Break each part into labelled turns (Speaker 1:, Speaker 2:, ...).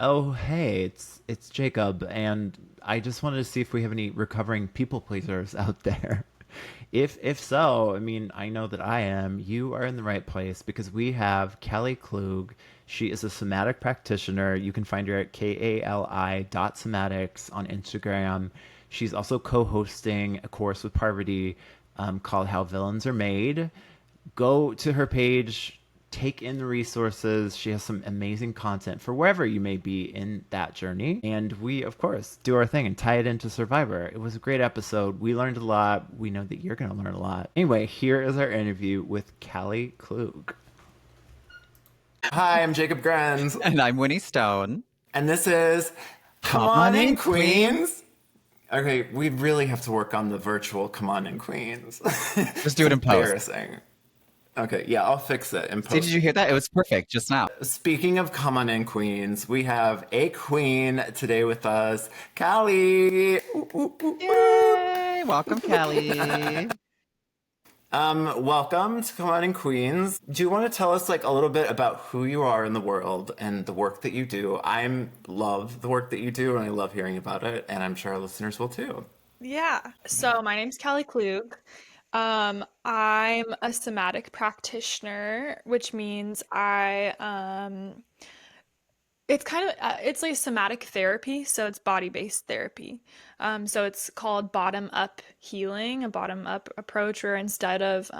Speaker 1: Oh, hey, it's Jacob, and I just wanted to see if we have any recovering people pleasers out there. If so, I mean, I know that I am. You are in the right place because we have Kallie Klug. She is a somatic practitioner. You can find her at KALI.somatics on Instagram. She's also co-hosting a course with Parvati called How Villains Are Made. Go to her page, take in the resources. She has some amazing content for wherever you may be in that journey. And we, of course, do our thing and tie it into Survivor. It was a great episode. We learned a lot. We know that you're going to learn a lot. Anyway, here is our interview with Kallie Klug.
Speaker 2: Hi, I'm Jacob Grenz,
Speaker 3: And I'm Winnie Stone.
Speaker 2: and this is Come
Speaker 3: Come
Speaker 2: On
Speaker 3: on
Speaker 2: In,
Speaker 3: in,
Speaker 2: Queens. Okay, we really have to work on the virtual Come On In, Queens.
Speaker 3: Just do it in post.
Speaker 2: Embarrassing. Okay, yeah, I'll fix it in
Speaker 3: See,
Speaker 2: post.
Speaker 3: did you hear that? It was perfect just now.
Speaker 2: Speaking of Come On In, Queens, we have a queen today with us, Kallie. Ooh, ooh, ooh, ooh.
Speaker 3: Yay! Welcome, Kallie.
Speaker 2: Welcome to Come On In, Queens. Do you want to tell us like a little bit about who you are in the world and the work that you do? I love the work that you do, and I love hearing about it, and I'm sure our listeners will too.
Speaker 4: Yeah. So my name's Kallie Klug. I'm a somatic practitioner, which means it's kind of it's like somatic therapy, so it's body-based therapy. So it's called bottom-up healing, a bottom-up approach, where instead of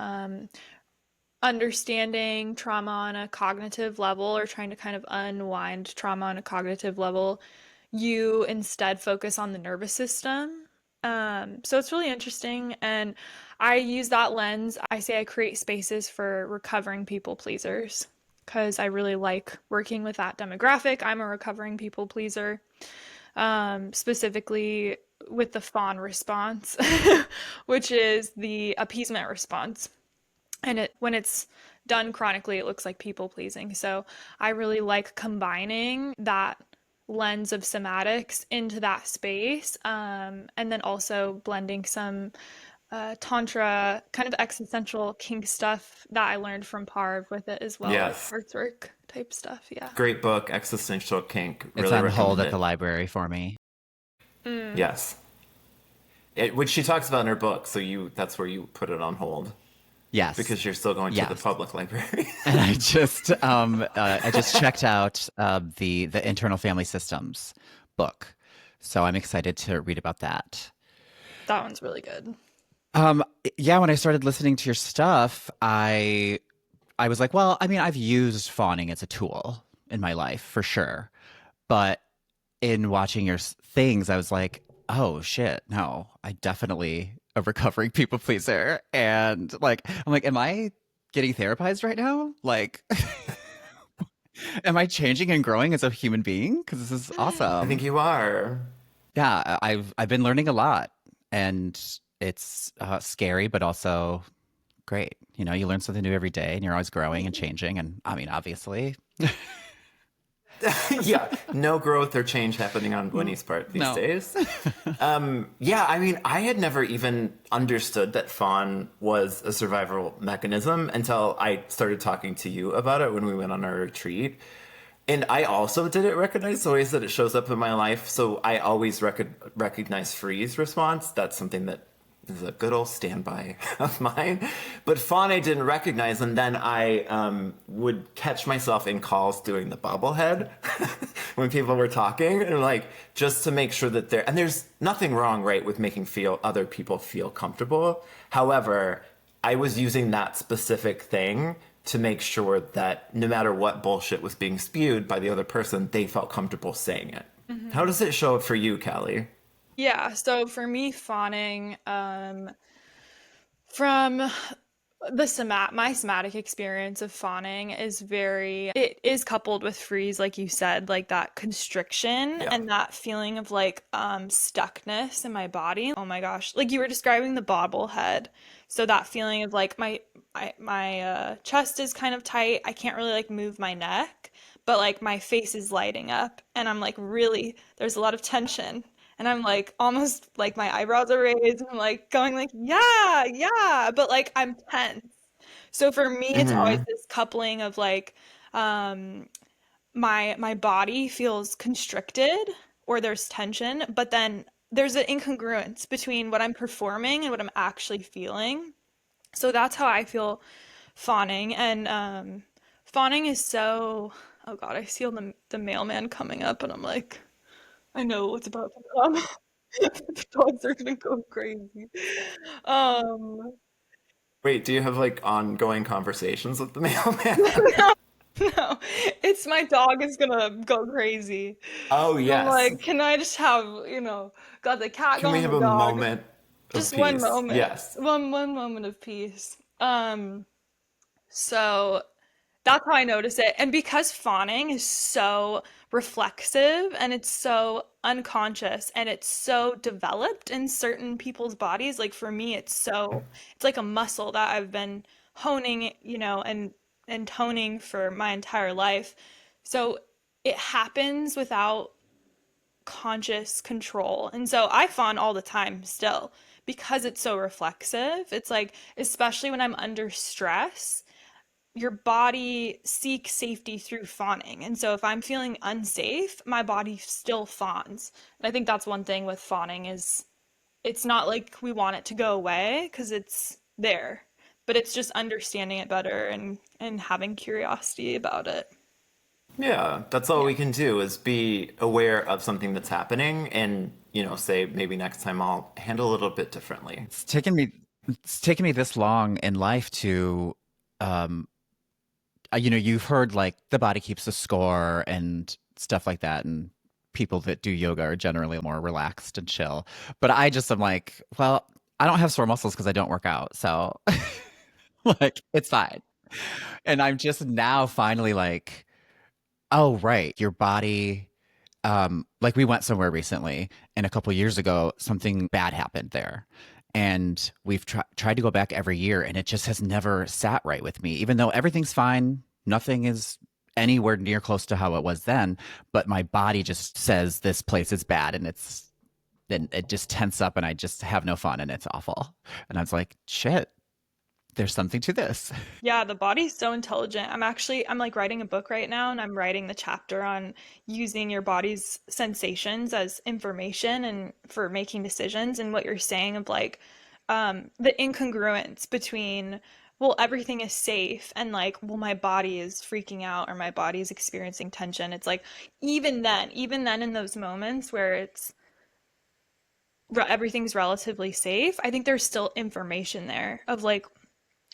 Speaker 4: understanding trauma on a cognitive level or trying to kind of unwind trauma on a cognitive level, you instead focus on the nervous system. So it's really interesting, and I use that lens. I say I create spaces for recovering people pleasers because I really like working with that demographic. I'm a recovering people pleaser, specifically with the fawn response, which is the appeasement response. And when it's done chronically, it looks like people pleasing. So I really like combining that lens of somatics into that space, and then also blending some tantra kind of existential kink stuff that I learned from Parv with it as well, like
Speaker 2: Yes,
Speaker 4: earthwork type stuff. Yeah.
Speaker 2: great book, Existential Kink.
Speaker 3: It's
Speaker 2: Really
Speaker 3: on hold
Speaker 2: recommend
Speaker 3: at the
Speaker 2: it.
Speaker 3: library for me.
Speaker 4: Mm.
Speaker 2: Yes, which she talks about in her book. So that's where you put it on hold
Speaker 3: Yes.
Speaker 2: because you're still going to the
Speaker 3: Yes.
Speaker 2: public library.
Speaker 3: And I just checked out the Internal Family Systems book. So I'm excited to read about that.
Speaker 4: That one's really good.
Speaker 3: Um, yeah, when I started listening to your stuff, I was like, well, I mean, I've used fawning as a tool in my life for sure. But in watching your things, I was like, oh shit, no, I definitely a recovering people pleaser. And like, I'm like, am I getting therapized right now? Like, am I changing and growing as a human being? Because this is
Speaker 2: I think
Speaker 3: awesome.
Speaker 2: you are.
Speaker 3: Yeah, I've been learning a lot, and it's scary, but also great. You know, you learn something new every day, and you're always growing and changing. And I mean, obviously,
Speaker 2: Yeah, no growth or change happening on Winnie's part these
Speaker 3: no.
Speaker 2: days. Yeah, I mean, I had never even understood that fawn was a survival mechanism until I started talking to you about it when we went on our retreat. And I also didn't recognize the ways that it shows up in my life. So I always recognize freeze response. That's something that is a good old standby of mine. But fawn I didn't recognize. And then I would catch myself in calls doing the bobblehead when people were talking. And like, just to make sure that and there's nothing wrong, right, with making other people feel comfortable. However, I was using that specific thing to make sure that no matter what bullshit was being spewed by the other person, they felt comfortable saying it. How
Speaker 4: Hmm.
Speaker 2: does it show up for you, Kallie?
Speaker 4: Yeah. So for me, fawning, from my somatic experience of fawning is it is coupled with freeze, like you said, like that constriction
Speaker 2: Yeah.
Speaker 4: and that feeling of like stuckness in my body. Oh my gosh, like you were describing the bobblehead, so that feeling of like my chest is kind of tight. I can't really like move my neck, but like my face is lighting up and I'm like really there's a lot of tension, and I'm like almost like my eyebrows are raised and I'm like going like, yeah, yeah, but like I'm tense. So for me, it's always
Speaker 2: Hmm.
Speaker 4: this coupling of like um my body feels constricted or there's tension, but then there's an incongruence between what I'm performing and what I'm actually feeling. So that's how I feel fawning. And fawning is so, oh God, I see the mailman coming up and I'm like, I know what's about to come. The dogs are gonna go crazy. Um,
Speaker 2: Wait, do you have like ongoing conversations with the mailman?
Speaker 4: no, it's my dog is gonna go crazy.
Speaker 2: Oh,
Speaker 4: And I'm
Speaker 2: yes.
Speaker 4: like, can I just have, got the cat
Speaker 2: Can we
Speaker 4: going,
Speaker 2: have
Speaker 4: the
Speaker 2: a
Speaker 4: dog.
Speaker 2: moment of
Speaker 4: Just one
Speaker 2: peace?
Speaker 4: moment.
Speaker 2: Yes.
Speaker 4: One moment of peace. So that's how I notice it. And because fawning is so reflexive and it's so unconscious and it's so developed in certain people's bodies, like for me, it's like a muscle that I've been honing, and toning for my entire life. So it happens without conscious control. And so I fawn all the time still because it's so reflexive. It's like, especially when I'm under stress, your body seeks safety through fawning. And so if I'm feeling unsafe, my body still fawns. And I think that's one thing with fawning is it's not like we want it to go away because it's there, but it's just understanding it better and having curiosity about it.
Speaker 2: Yeah, that's all
Speaker 4: Yeah.
Speaker 2: we can do is be aware of something that's happening and, say maybe next time I'll handle it a little bit differently.
Speaker 3: It's taken me this long in life to um you've heard like the body keeps the score and stuff like that, and people that do yoga are generally more relaxed and chill. But I just am like, well, I don't have sore muscles because I don't work out, so like it's fine. And I'm just now finally like, oh right, your body. Like we went somewhere recently, and a couple years ago, something bad happened there. And we've tried to go back every year, and it just has never sat right with me, even though everything's fine. Nothing is anywhere near close to how it was then. But my body just says this place is bad, and then it just tense up, and I just have no fun, and it's awful. And I was like, shit, there's something to this.
Speaker 4: Yeah, the body's so intelligent. I'm like writing a book right now and I'm writing the chapter on using your body's sensations as information and for making decisions and what you're saying of like the incongruence between well, everything is safe and like, well, my body is freaking out or my body is experiencing tension. It's like even then in those moments where everything's relatively safe, I think there's still information there of like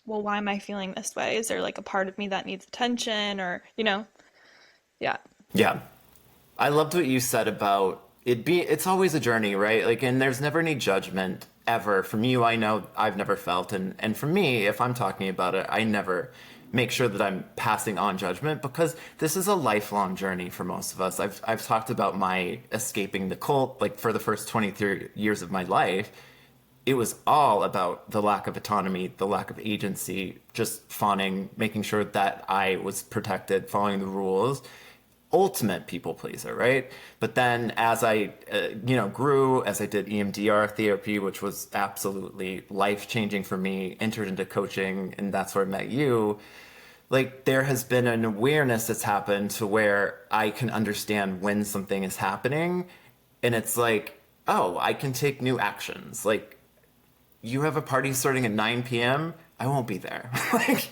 Speaker 4: well, why am I feeling this way? Is there like a part of me that needs attention or, yeah.
Speaker 2: Yeah. I loved what you said about it's always a journey, right? Like, and there's never any judgment ever. From you, I know I've never felt. And for me, if I'm talking about it, I never make sure that I'm passing on judgment because this is a lifelong journey for most of us. I've talked about my escaping the cult, like for the first 23 years of my life. It was all about the lack of autonomy, the lack of agency, just fawning, making sure that I was protected, following the rules. Ultimate people pleaser, right? But then as I, grew, as I did EMDR therapy, which was absolutely life changing for me, entered into coaching, and that's where I met you. Like there has been an awareness that's happened to where I can understand when something is happening, and it's like, oh, I can take new actions. Like you have a party starting at 9 p.m. I won't be there. Like,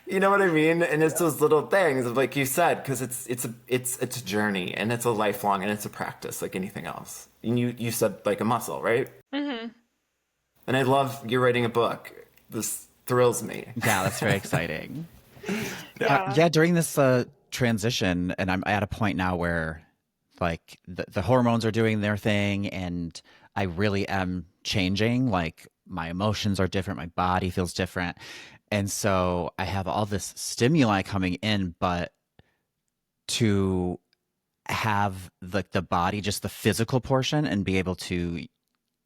Speaker 2: you know what I mean? And it's those little things, like you said, because it's a journey and it's a lifelong and it's a practice like anything else. And you said like a muscle, right?
Speaker 4: Mm-hmm.
Speaker 2: And I love you're writing a book. This thrills me.
Speaker 3: Yeah, that's very exciting.
Speaker 4: Yeah.
Speaker 3: Yeah, during this transition, and I'm at a point now where like the hormones are doing their thing, and I really am changing. Like my emotions are different, my body feels different. And so I have all this stimuli coming in, but to have the body, just the physical portion, and be able to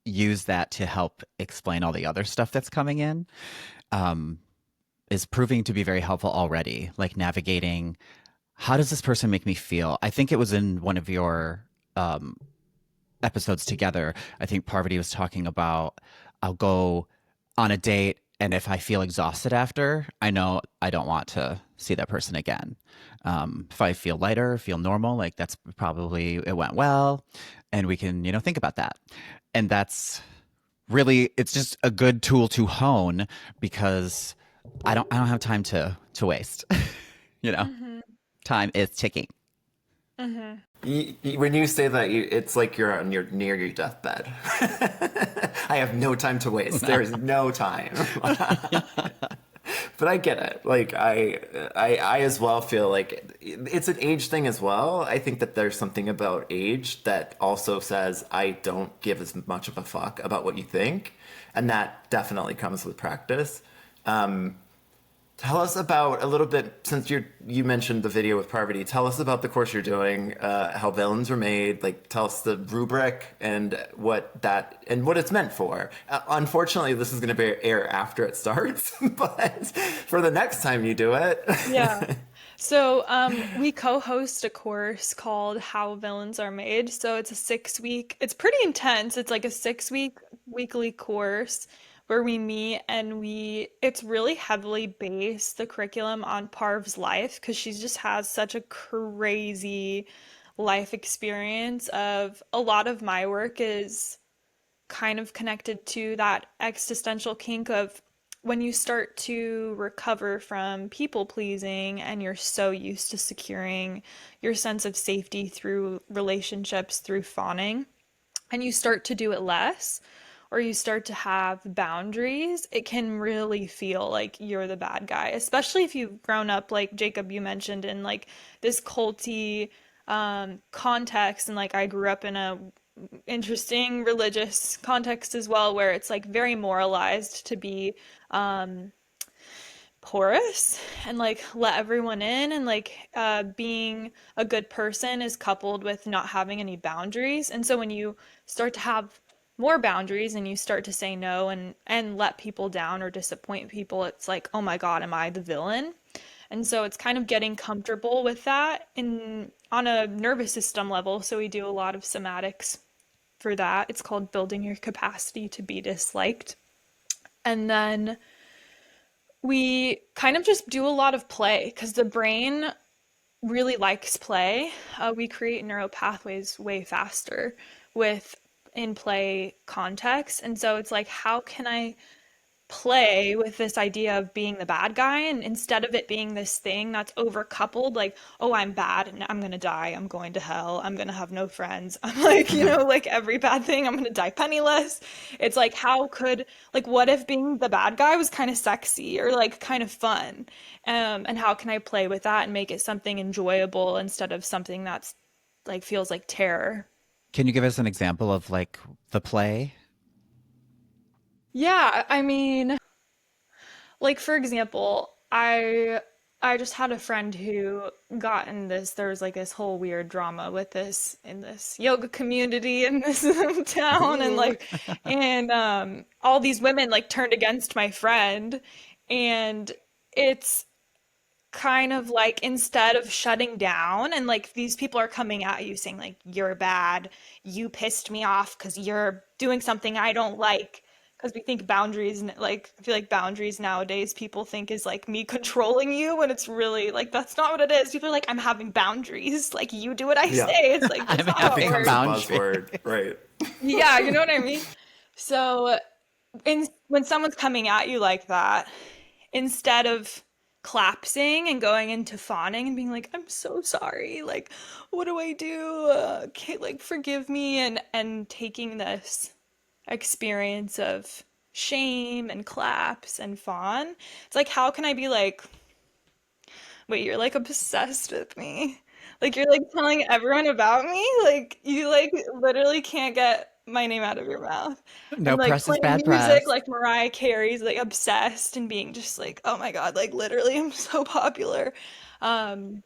Speaker 3: use that to help explain all the other stuff that's coming in, um, is proving to be very helpful already. Like navigating, how does this person make me feel? I think it was in one of your episodes together. I think Parvati was talking about I'll go on a date And if I feel exhausted after, I know I don't want to see that person again. If I feel lighter, feel normal, like that's probably it went well, and we can, think about that. And that's really, it's just a good tool to hone because I don't have time to waste. you know,
Speaker 4: Mm-hmm.
Speaker 3: time is ticking.
Speaker 4: Mm-hmm.
Speaker 2: When you say that, it's like you're on your near your deathbed. I have no time to waste. There's no time. But I get it. Like I as well feel like it's an age thing as well. I think that there's something about age that also says I don't give as much of a fuck about what you think, and that definitely comes with practice. Um, Tell us about a little bit since you mentioned the video with Parvati. Tell us about the course you're doing, how villains are made. Like, tell us the rubric and what it's meant for. Unfortunately, this is going to be air after it starts, but for the next time you do it,
Speaker 4: Yeah. So, we co-host a course called How Villains Are Made. So it's a 6 week, it's pretty intense. It's like a 6 week weekly course where we meet and it's really heavily based, the curriculum, on Parv's life because she just has such a crazy life experience of a lot of my work is kind of connected to that existential kink of when you start to recover from people pleasing and you're so used to securing your sense of safety through relationships, through fawning, and you start to do it less, or you start to have boundaries, it can really feel like you're the bad guy, especially if you've grown up, like Jacob, you mentioned, in like this culty context. And like I grew up in a interesting religious context as well, where it's like very moralized to be um, porous and like let everyone in, and like being a good person is coupled with not having any boundaries. And so when you start to have more boundaries and you start to say no and let people down or disappoint people, it's like, oh my God, am I the villain? And so it's kind of getting comfortable with that in on a nervous system level. So we do a lot of somatics for that. It's called building your capacity to be disliked. And then we kind of just do a lot of play because the brain really likes play. We create neural pathways way faster with in play context. And so it's like, how can I play with this idea of being the bad guy, and instead of it being this thing that's overcoupled, like, oh, I'm bad and I'm gonna die, I'm going to hell, I'm gonna have no friends, I'm like, like every bad thing, I'm gonna die penniless. It's like, how could, like, what if being the bad guy was kind of sexy or like kind of fun? And how can I play with that and make it something enjoyable instead of something that's like feels like terror?
Speaker 3: Can you give us an example of like the play?
Speaker 4: Yeah, I mean, like for example, I just had a friend who got in this, there was like this whole weird drama with this in this yoga community in this town, and
Speaker 3: Ooh.
Speaker 4: like all these women like turned against my friend. And it's kind of like, instead of shutting down and like these people are coming at you saying like you're bad, you pissed me off because you're doing something I don't like, because we think boundaries, and like I feel like boundaries nowadays people think is like me controlling you, when it's really like that's not what it is. People are like, I'm having boundaries, like you do what I
Speaker 2: yeah,
Speaker 4: say. It's like
Speaker 3: I'm
Speaker 4: that's not
Speaker 2: it
Speaker 4: how it
Speaker 3: having
Speaker 2: becomes a
Speaker 4: works.
Speaker 3: boundaries.
Speaker 2: buzzword, right?
Speaker 4: Yeah, you know what I mean? So when someone's coming at you like that, instead of collapsing and going into fawning and being like, I'm so sorry, like, what do I do? Okay, like, forgive me, and taking this experience of shame and collapse and fawn, it's like, how can I be like, wait, you're like obsessed with me. Like you're like telling everyone about me. Like you like literally can't get my name out of your mouth. And
Speaker 3: No
Speaker 4: like
Speaker 3: press is
Speaker 4: playing
Speaker 3: bad
Speaker 4: music
Speaker 3: press.
Speaker 4: like Mariah Carey's like obsessed and being just like, oh my God, like literally I'm so popular. Um,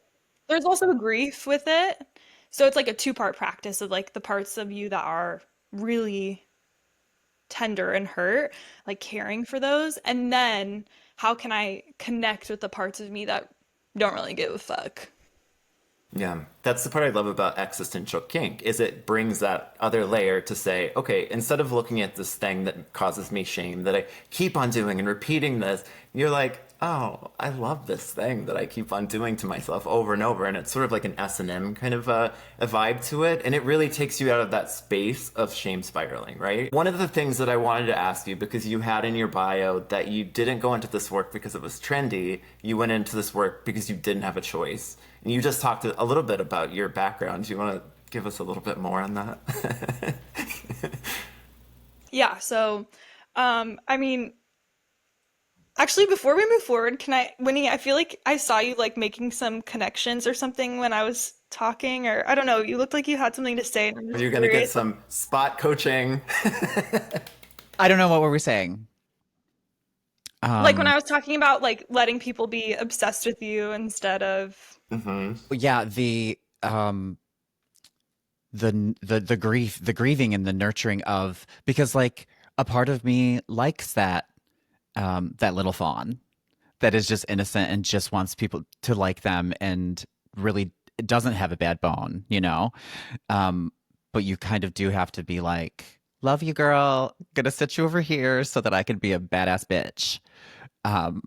Speaker 4: there's also grief with it. So it's like a two-part practice of like the parts of you that are really tender and hurt, like caring for those. And then how can I connect with the parts of me that don't really give a fuck?
Speaker 2: Yeah, that's the part I love about existential kink is it brings that other layer to say, okay, instead of looking at this thing that causes me shame that I keep on doing and repeating this, you're like, oh, I love this thing that I keep on doing to myself over and over, and it's sort of like an S&M kind of a vibe to it, and it really takes you out of that space of shame spiraling, right? One of the things that I wanted to ask you, because you had in your bio that you didn't go into this work because it was trendy, you went into this work because you didn't have a choice. And you just talked a little bit about your background. Do you want to give us a little bit more on that?
Speaker 4: Yeah, so I mean, actually before we move forward, can I, Winnie, I feel like I saw you like making some connections or something when I was talking, or I don't know, you looked like you had something to say, and I'm just
Speaker 2: You're going to get
Speaker 4: curious.
Speaker 2: some spot coaching.
Speaker 3: I don't know what were we saying.
Speaker 4: Like when
Speaker 3: Um,
Speaker 4: I was talking about like letting people be obsessed with you instead of,
Speaker 2: Hmm.
Speaker 3: yeah, the grief, the grieving and the nurturing of, because like a part of me likes that little fawn that is just innocent and just wants people to like them and really doesn't have a bad bone, you know? Um, but you kind of do have to be like, love you, girl. Gonna sit you over here so that I can be a badass bitch. Um,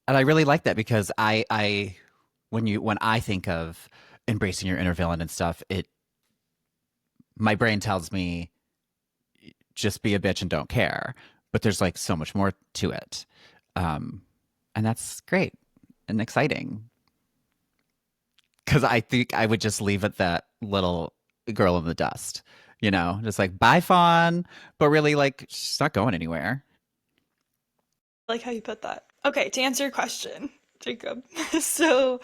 Speaker 3: and I really like that because when I think of embracing your inner villain and stuff, my brain tells me just be a bitch and don't care. But there's like so much more to it. Um, and that's great and exciting. Because I think I would just leave it that little girl in the dust, you know, just like bye fawn, but really like she's not going anywhere.
Speaker 4: I like how you put that. Okay, to answer your question, Jacob. So,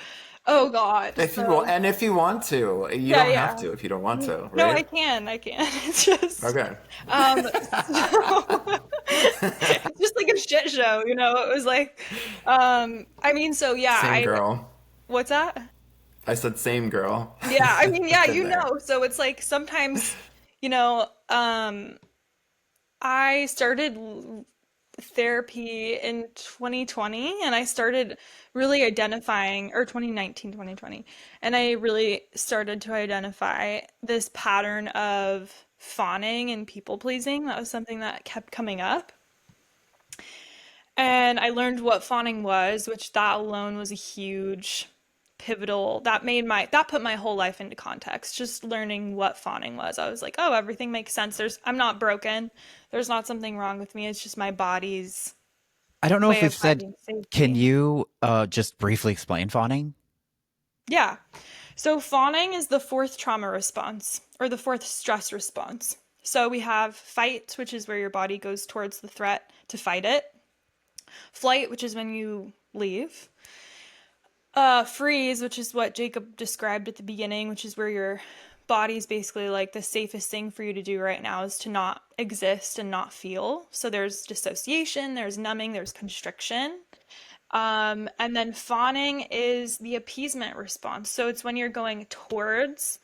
Speaker 4: oh God.
Speaker 2: If you want,
Speaker 4: So,
Speaker 2: and if you want to, you
Speaker 4: yeah,
Speaker 2: don't have
Speaker 4: yeah.
Speaker 2: to if you don't want to,
Speaker 4: No, I
Speaker 2: right?
Speaker 4: can. I can. It's just,
Speaker 2: Okay.
Speaker 4: so it's just like a shit show, you know? It was like, I mean, so yeah,
Speaker 2: Same girl.
Speaker 4: what's that?
Speaker 2: I said same girl.
Speaker 4: Yeah, I mean, yeah,
Speaker 2: Been
Speaker 4: you
Speaker 2: there.
Speaker 4: know, so it's like sometimes, you know, I started therapy in 2020 and I started really identifying, or 2019, 2020, and I really started to identify this pattern of fawning and people pleasing. That was something that kept coming up. And I learned what fawning was, which that alone was a huge pivotal that put my whole life into context. Just learning what fawning was. I was like, oh, everything makes sense. I'm not broken. There's not something wrong with me. It's just my body's
Speaker 3: I don't know if
Speaker 4: way
Speaker 3: we've
Speaker 4: of
Speaker 3: said,
Speaker 4: finding
Speaker 3: can
Speaker 4: safety.
Speaker 3: you just briefly explain fawning?
Speaker 4: Yeah. So fawning is the fourth trauma response or the fourth stress response. So we have fight, which is where your body goes towards the threat to fight it. Flight, which is when you leave. Freeze, which is what Jacob described at the beginning, which is where your body's basically like the safest thing for you to do right now is to not exist and not feel. So there's dissociation, there's numbing, there's constriction. And then fawning is the appeasement response. So it's when you're going towards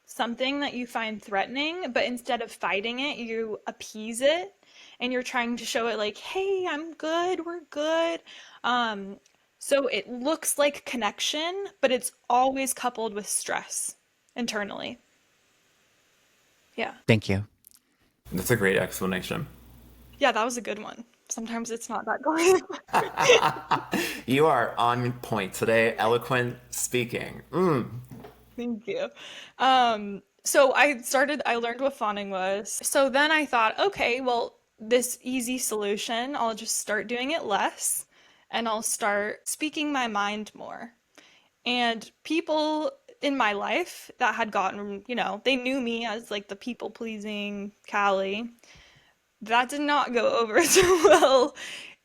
Speaker 4: something that you find threatening, but instead of fighting it, you appease it and you're trying to show it like, hey, I'm good, we're good. Um, so it looks like connection, but it's always coupled with stress internally. Yeah.
Speaker 3: Thank you.
Speaker 2: That's a great explanation.
Speaker 4: Yeah, that was a good one. Sometimes it's not that great.
Speaker 2: You are on point today. Eloquent speaking.
Speaker 4: Thank you. So I learned what fawning was. So then I thought, okay, well, this easy solution, I'll just start doing it less and I'll start speaking my mind more. And people in my life that had gotten, they knew me as like the people pleasing Callie. That did not go over so well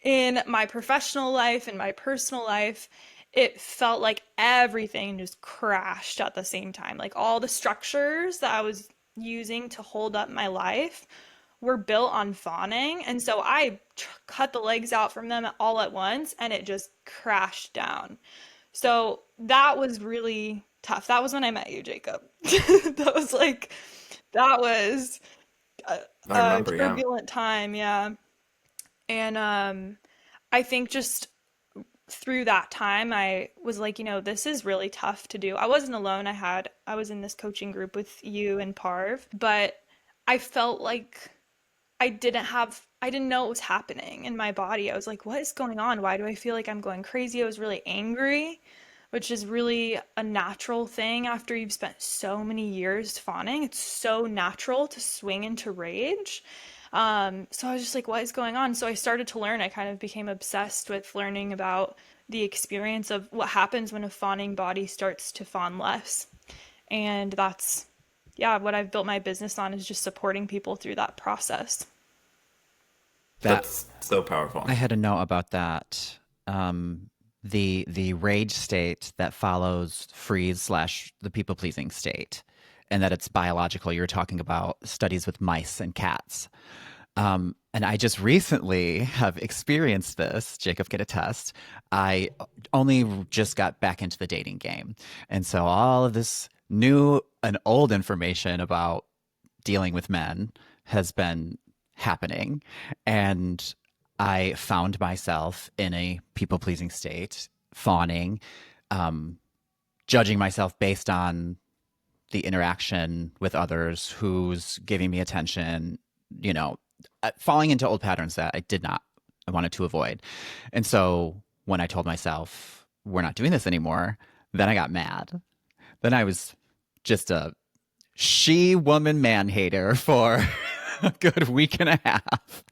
Speaker 4: in my professional life, in my personal life. It felt like everything just crashed at the same time. Like all the structures that I was using to hold up my life were built on fawning. And so I cut the legs out from them all at once and it just crashed down. So that was really tough. That was when I met you, Jacob. That was like, that was a,
Speaker 2: I
Speaker 4: a
Speaker 2: remember, yeah.
Speaker 4: turbulent time, yeah. And I think just through that time, I was like, this is really tough to do. I wasn't alone. I was in this coaching group with you and Parv, but I felt like I didn't know what was happening in my body. I was like, what is going on? Why do I feel like I'm going crazy? I was really angry, which is really a natural thing after you've spent so many years fawning. It's so natural to swing into rage. So I was just like, what is going on? So I started to learn. I kind of became obsessed with learning about the experience of what happens when a fawning body starts to fawn less. And that's, yeah, what I've built my business on is just supporting people through that process.
Speaker 3: That
Speaker 2: That's so powerful.
Speaker 3: I had a note about that. The rage state that follows freeze slash the people pleasing state, and that it's biological. You're talking about studies with mice and cats. And I just recently have experienced this. Jacob can attest. I only just got back into the dating game. And so all of this new and old information about dealing with men has been happening. And I found myself in a people pleasing state, fawning, um, judging myself based on the interaction with others, who's giving me attention, you know, falling into old patterns that I wanted to avoid. And so when I told myself, we're not doing this anymore, then I got mad. Then I was just a she woman man hater for a good week and a half.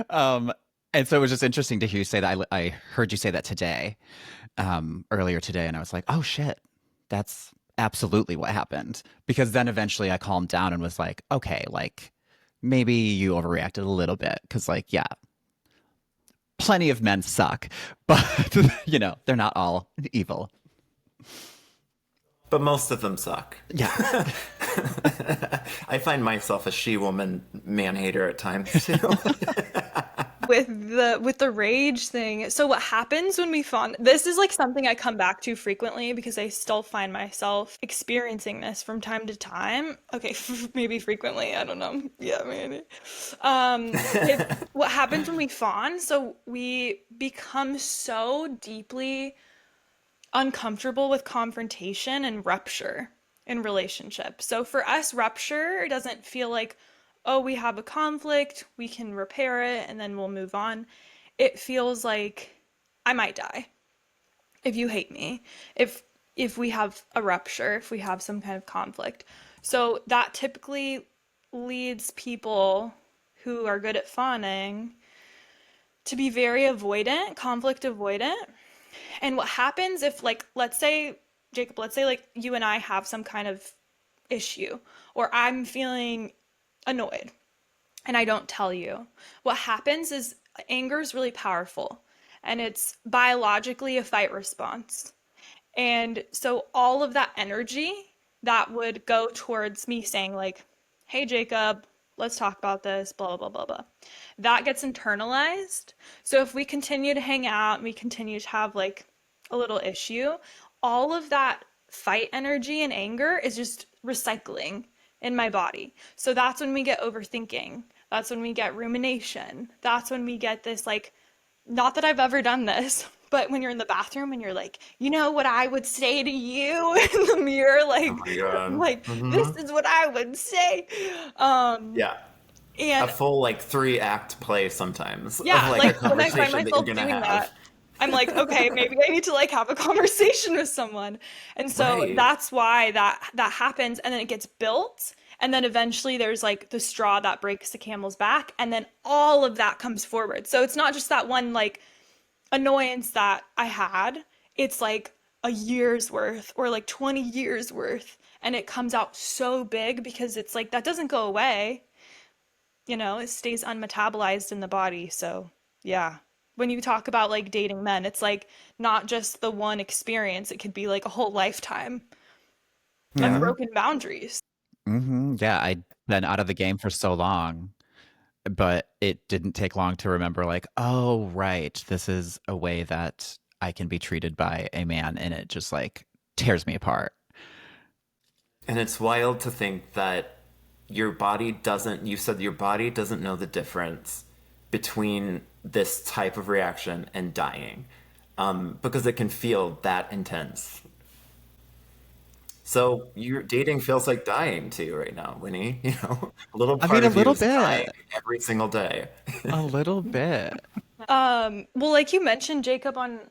Speaker 3: Um, and so it was just interesting to hear you say that. I heard you say that today, earlier today, and I was like, oh shit, that's absolutely what happened. Because then eventually I calmed down and was like, okay, like maybe you overreacted a little bit. Because, like, yeah, plenty of men suck, but, they're not all evil.
Speaker 2: But most of them suck.
Speaker 3: Yeah.
Speaker 2: I find myself a she-woman man-hater at times too.
Speaker 4: With the rage thing. So what happens when we fawn? This is like something I come back to frequently because I still find myself experiencing this from time to time. Okay, maybe frequently. I don't know. Yeah, maybe. What happens when we fawn? So we become so deeply uncomfortable with confrontation and rupture in relationships. So for us, rupture doesn't feel like, oh, we have a conflict, we can repair it, and then we'll move on. It feels like I might die if you hate me, if we have a rupture, if we have some kind of conflict. So that typically leads people who are good at fawning to be very avoidant, conflict avoidant. And what happens if, like, let's say, Jacob, let's say, like, you and I have some kind of issue, or I'm feeling annoyed and I don't tell you. What happens is anger is really powerful and it's biologically a fight response. And so all of that energy that would go towards me saying, like, hey, Jacob, let's talk about this, blah, blah, blah, blah. That gets internalized. So if we continue to hang out and we continue to have like a little issue, all of that fight energy and anger is just recycling in my body. So that's when we get overthinking. That's when we get rumination. That's when we get this, like, not that I've ever done this, but when you're in the bathroom and you're like, you know what I would say to you in the mirror,
Speaker 2: Oh my god.
Speaker 4: like this is what I would say. Um,
Speaker 2: Yeah. A
Speaker 4: and
Speaker 2: full like 3-act play sometimes of
Speaker 4: yeah,
Speaker 2: like a
Speaker 4: like when I find
Speaker 2: conversation that you're
Speaker 4: myself
Speaker 2: gonna
Speaker 4: doing
Speaker 2: have.
Speaker 4: that, I'm like, okay, maybe I need to like have a conversation with someone. And so
Speaker 2: Right.
Speaker 4: that's why that happens, and then it gets built, and then eventually there's like the straw that breaks the camel's back, and then all of that comes forward. So it's not just that one like annoyance that I had, it's like a year's worth or like 20 years worth, and it comes out so big because it's like that doesn't go away. It stays unmetabolized in the body. So, yeah. When you talk about like dating men, it's like not just the one experience, it could be like a whole lifetime of
Speaker 2: Yeah.
Speaker 4: broken boundaries.
Speaker 3: Yeah, I'd been out of the game for so long, but it didn't take long to remember, like, oh, right, this is a way that I can be treated by a man, and it just like tears me apart.
Speaker 2: And it's wild to think that your body doesn't, you said your body doesn't know the difference between this type of reaction and dying, because it can feel that intense. So your dating feels like dying to you right now, Winnie. A little
Speaker 3: I mean,
Speaker 2: part
Speaker 3: a
Speaker 2: of you
Speaker 3: little
Speaker 2: is dying
Speaker 3: bit,
Speaker 2: every single day.
Speaker 3: a little bit.
Speaker 4: Well, like you mentioned, Jacob, on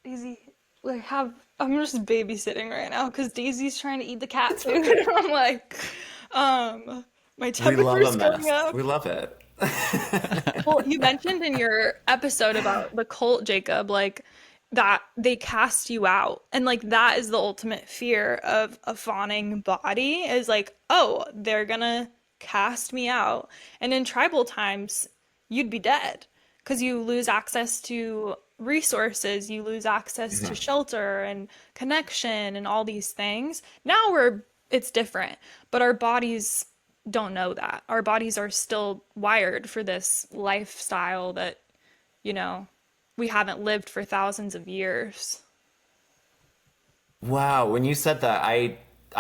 Speaker 4: Daisy, like have I'm just babysitting right now because Daisy's trying to eat the cat food. And I'm like, my
Speaker 2: We love a
Speaker 4: temperature's going
Speaker 2: mess.
Speaker 4: up.
Speaker 2: We love it.
Speaker 4: Well, you mentioned in your episode about the cult, Jacob, like that they cast you out. And like that is the ultimate fear of a fawning body is like, oh, they're gonna cast me out. And in tribal times, you'd be dead because you lose access to resources, you lose access to shelter and connection and all these things. Now it's different, but our bodies don't know that. Our bodies are still wired for this lifestyle that, you know, we haven't lived for thousands of years.
Speaker 2: Wow, when you said that, I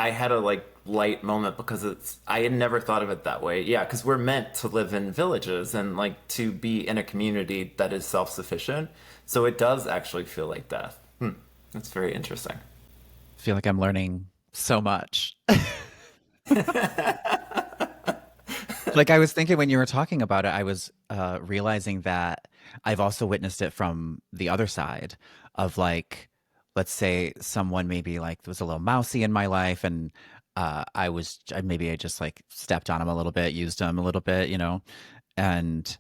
Speaker 2: had a like light moment because I had never thought of it that way. Yeah, because we're meant to live in villages and like to be in a community that is self-sufficient. So it does actually feel like death. That's very interesting.
Speaker 3: I feel like I'm learning so much. Like I was thinking when you were talking about it, I was realizing that I've also witnessed it from the other side of like, let's say someone maybe like was a little mousy in my life, and maybe I just like stepped on him a little bit, used him a little bit, and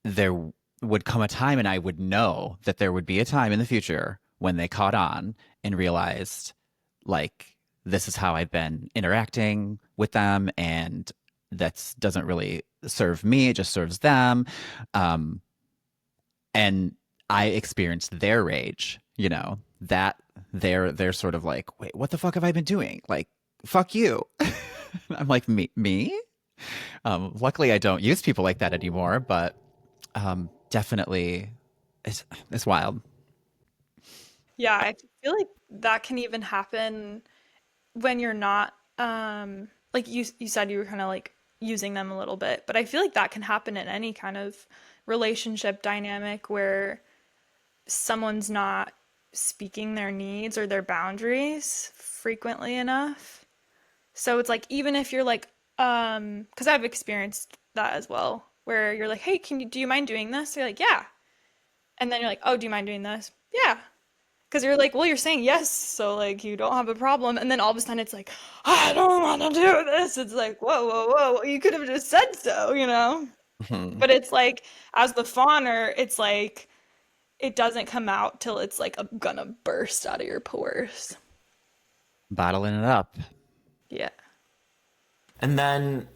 Speaker 3: there would come a time, and I would know that there would be a time in the future when they caught on and realized like this is how I've been interacting with them, and that doesn't really serve me, it just serves them. um and I experienced their rage, that they're sort of like, wait, what the fuck have I been doing? Like, fuck you. I'm like, me. Luckily I don't use people like that anymore, but definitely it's wild.
Speaker 4: Yeah, I feel like that can even happen when you're not like you said you were kind of like using them a little bit, but I feel like that can happen in any kind of relationship dynamic where someone's not speaking their needs or their boundaries frequently enough. So it's like even if you're like because I've experienced that as well where you're like, "Hey, do you mind doing this?" You're like, "Yeah." And then you're like, "Oh, do you mind doing this?" "Yeah." Because you're like, well, you're saying yes, so like you don't have a problem. And then all of a sudden it's like, I don't want to do this. It's like, whoa, whoa, whoa. You could have just said so, you know? But it's like, as the fawner, it's like, it doesn't come out till it's like gonna burst out of your pores.
Speaker 3: Bottling it up.
Speaker 4: Yeah.
Speaker 2: And then,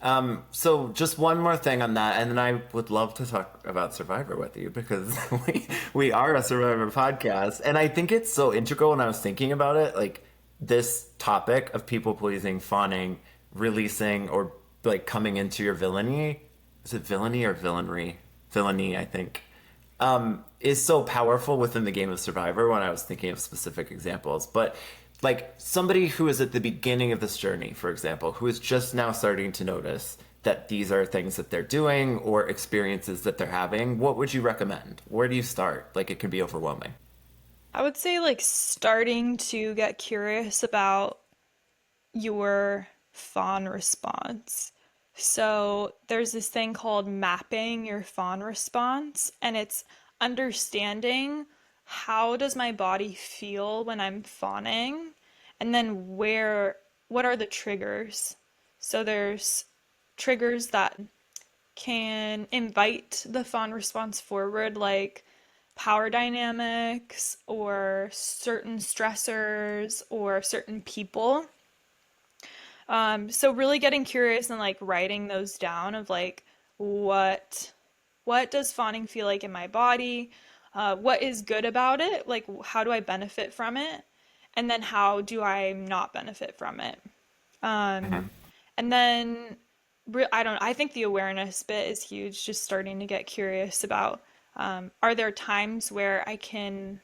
Speaker 2: so just one more thing on that, and then I would love to talk about Survivor with you because we are a Survivor podcast, and I think it's so integral. When I was thinking about it, like this topic of people pleasing, fawning, releasing, or like coming into your villainy. Is it villainy or villainy? Villainy, I think. Is so powerful within the game of Survivor when I was thinking of specific examples. But like somebody who is at the beginning of this journey, for example, who is just now starting to notice that these are things that they're doing or experiences that they're having, what would you recommend? Where do you start? Like it can be overwhelming.
Speaker 4: I would say like starting to get curious about your fawn response. So there's this thing called mapping your fawn response, and it's understanding how does my body feel when I'm fawning, and then what are the triggers? So there's triggers that can invite the fawn response forward, like power dynamics or certain stressors or certain people. So really getting curious and like writing those down of like what what does fawning feel like in my body? What is good about it? Like how do I benefit from it? And then how do I not benefit from it? Um, and then I think the awareness bit is huge, just starting to get curious about are there times where I can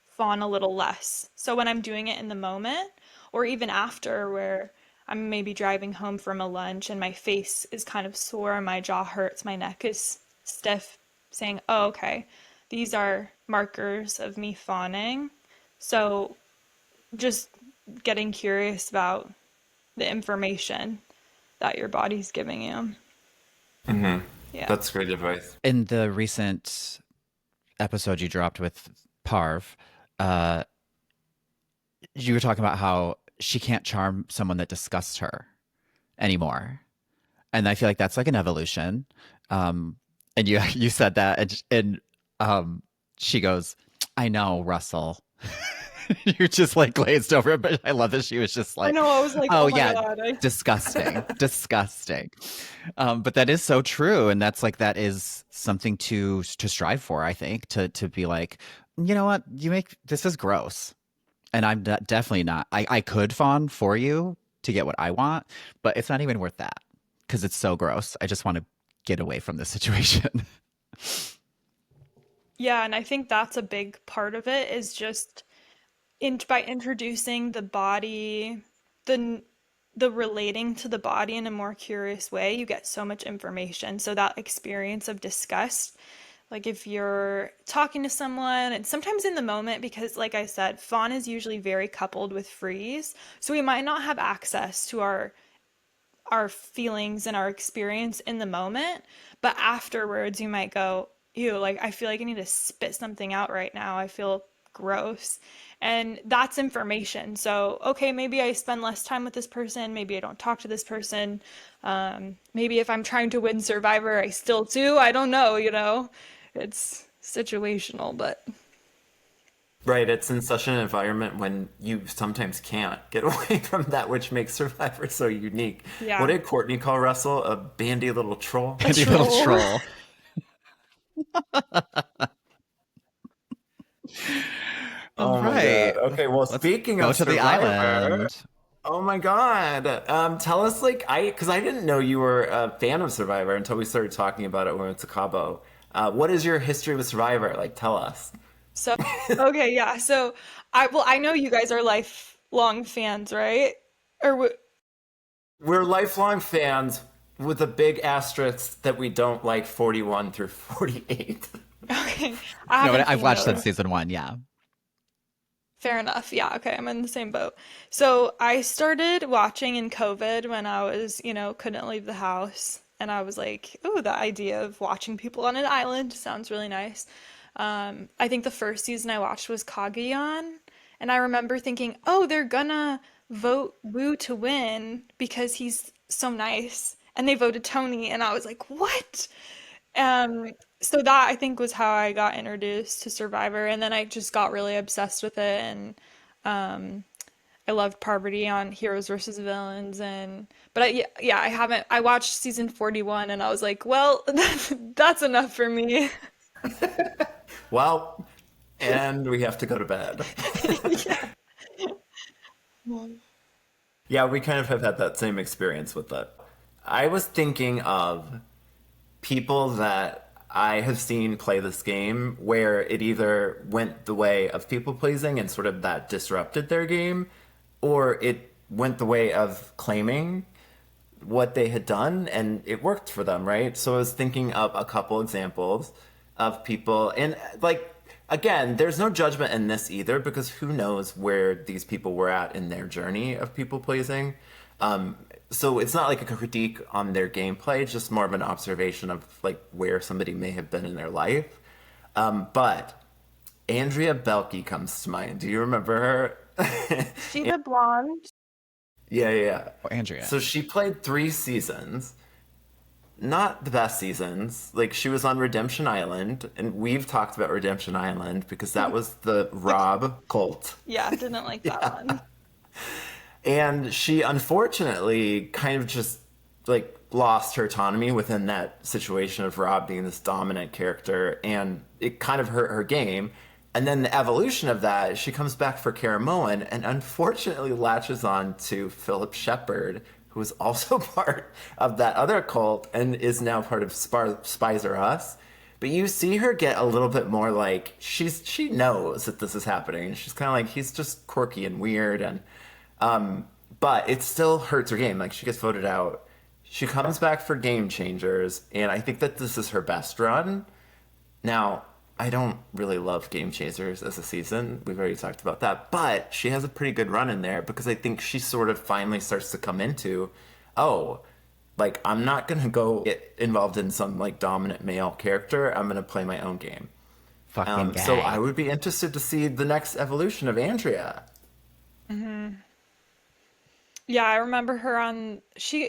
Speaker 4: fawn a little less. So when I'm doing it in the moment or even after where I'm maybe driving home from a lunch and my face is kind of sore, my jaw hurts, my neck is stiff, saying, oh, okay, these are markers of me fawning. So just getting curious about the information that your body's giving you. Yeah.
Speaker 2: That's great advice.
Speaker 3: In the recent episode you dropped with Parv, uh, you were talking about how she can't charm someone that disgusts her anymore. And I feel like that's like an evolution. Um, and you said that, and she goes, "I know, Russell." You're just like glazed over it, but I love that she was just
Speaker 4: I
Speaker 3: like,
Speaker 4: know, I was like,
Speaker 3: "Oh
Speaker 4: oh my
Speaker 3: yeah,
Speaker 4: God.
Speaker 3: disgusting, disgusting." But that is so true, and that is something to strive for. I think to be like, you know what, you make this is gross, and I'm definitely not. I could fawn for you to get what I want, but it's not even worth that because it's so gross. I just want to get away from this situation.
Speaker 4: Yeah, and I think that's a big part of it is just by introducing the body, the the relating to the body in a more curious way, you get so much information. So that experience of disgust, like if you're talking to someone and sometimes in the moment, because like I said, fawn is usually very coupled with freeze. So we might not have access to our feelings and our experience in the moment, but afterwards you might go, ew, like I feel like I need to spit something out right now. I feel gross. And that's information. So, okay, maybe I spend less time with this person. Maybe I don't talk to this person. Maybe if I'm trying to win Survivor, I still do. I don't know, you know? It's situational, but
Speaker 2: Right, it's in such an environment when you sometimes can't get away from that which makes Survivor so unique. What
Speaker 4: yeah.
Speaker 2: did Courtney call Russell? A bandy little troll?
Speaker 4: A
Speaker 3: You little
Speaker 4: troll.
Speaker 3: troll. All
Speaker 2: Oh my
Speaker 3: right,
Speaker 2: God. Okay, well,
Speaker 3: let's
Speaker 2: speaking
Speaker 3: go
Speaker 2: of
Speaker 3: to the
Speaker 2: Survivor,
Speaker 3: island.
Speaker 2: oh my God. Tell us, like, because I didn't know you were a fan of Survivor until we started talking about it when we went to Cabo. What is your history with Survivor? Like, tell us.
Speaker 4: So, okay, yeah. So, I know you guys are lifelong fans, right? Or
Speaker 2: We're lifelong fans with a big asterisk that we don't like 41 through 48.
Speaker 4: okay, I
Speaker 3: No,
Speaker 4: haven't
Speaker 3: I've
Speaker 4: seen
Speaker 3: watched since
Speaker 4: those.
Speaker 3: season one. Yeah.
Speaker 4: Fair enough. Yeah, okay, I'm in the same boat. So I started watching in COVID when I was, couldn't leave the house. And I was like, oh, the idea of watching people on an island sounds really nice. I think the first season I watched was Kagyan. And I remember thinking, oh, they're gonna vote Wu to win because he's so nice. And they voted Tony. And I was like, what? Um, so that I think was how I got introduced to Survivor, and then I just got really obsessed with it, and um, I loved Parvati on Heroes versus Villains, and but yeah, I haven't. I watched season 41, and I was like, well, that's enough for me.
Speaker 2: Well, and we have to go to bed.
Speaker 4: Yeah.
Speaker 2: Yeah, we kind of have had that same experience with it. I was thinking of people that I have seen play this game where it either went the way of people pleasing and sort of that disrupted their game, or it went the way of claiming what they had done and it worked for them, right? So I was thinking of a couple examples of people, and like, again, there's no judgment in this either because who knows where these people were at in their journey of people pleasing. So it's not like a critique on their gameplay, it's just more of an observation of like where somebody may have been in their life. But Andrea Belke comes to mind. Do you remember her?
Speaker 4: She the blonde.
Speaker 2: Yeah, yeah, yeah.
Speaker 3: Oh, Andrea.
Speaker 2: So she played 3 seasons. Not the best seasons. Like she was on Redemption Island, and we've talked about Redemption Island because that was the Rob cult.
Speaker 4: Yeah, didn't like that one.
Speaker 2: And she unfortunately kind of just like lost her autonomy within that situation of Rob being this dominant character, and it kind of hurt her game. And then the evolution of that, she comes back for Caramoan and unfortunately latches on to Philip Shepard, who is also part of that other cult and is now part of Spies Are Us. But you see her get a little bit more like she knows that this is happening. She's kind of like he's just quirky and weird, and but it still hurts her game. Like she gets voted out. She comes back for Game Changers, and I think that this is her best run. Now, I don't really love Game Chasers as a season. We've already talked about that. But she has a pretty good run in there because I think she sort of finally starts to come into, oh, like, I'm not going to go get involved in some, like, dominant male character. I'm going to play my own game.
Speaker 3: Fucking
Speaker 2: So I
Speaker 3: gay.
Speaker 2: would be interested to see the next evolution of Andrea.
Speaker 4: Yeah, I remember her on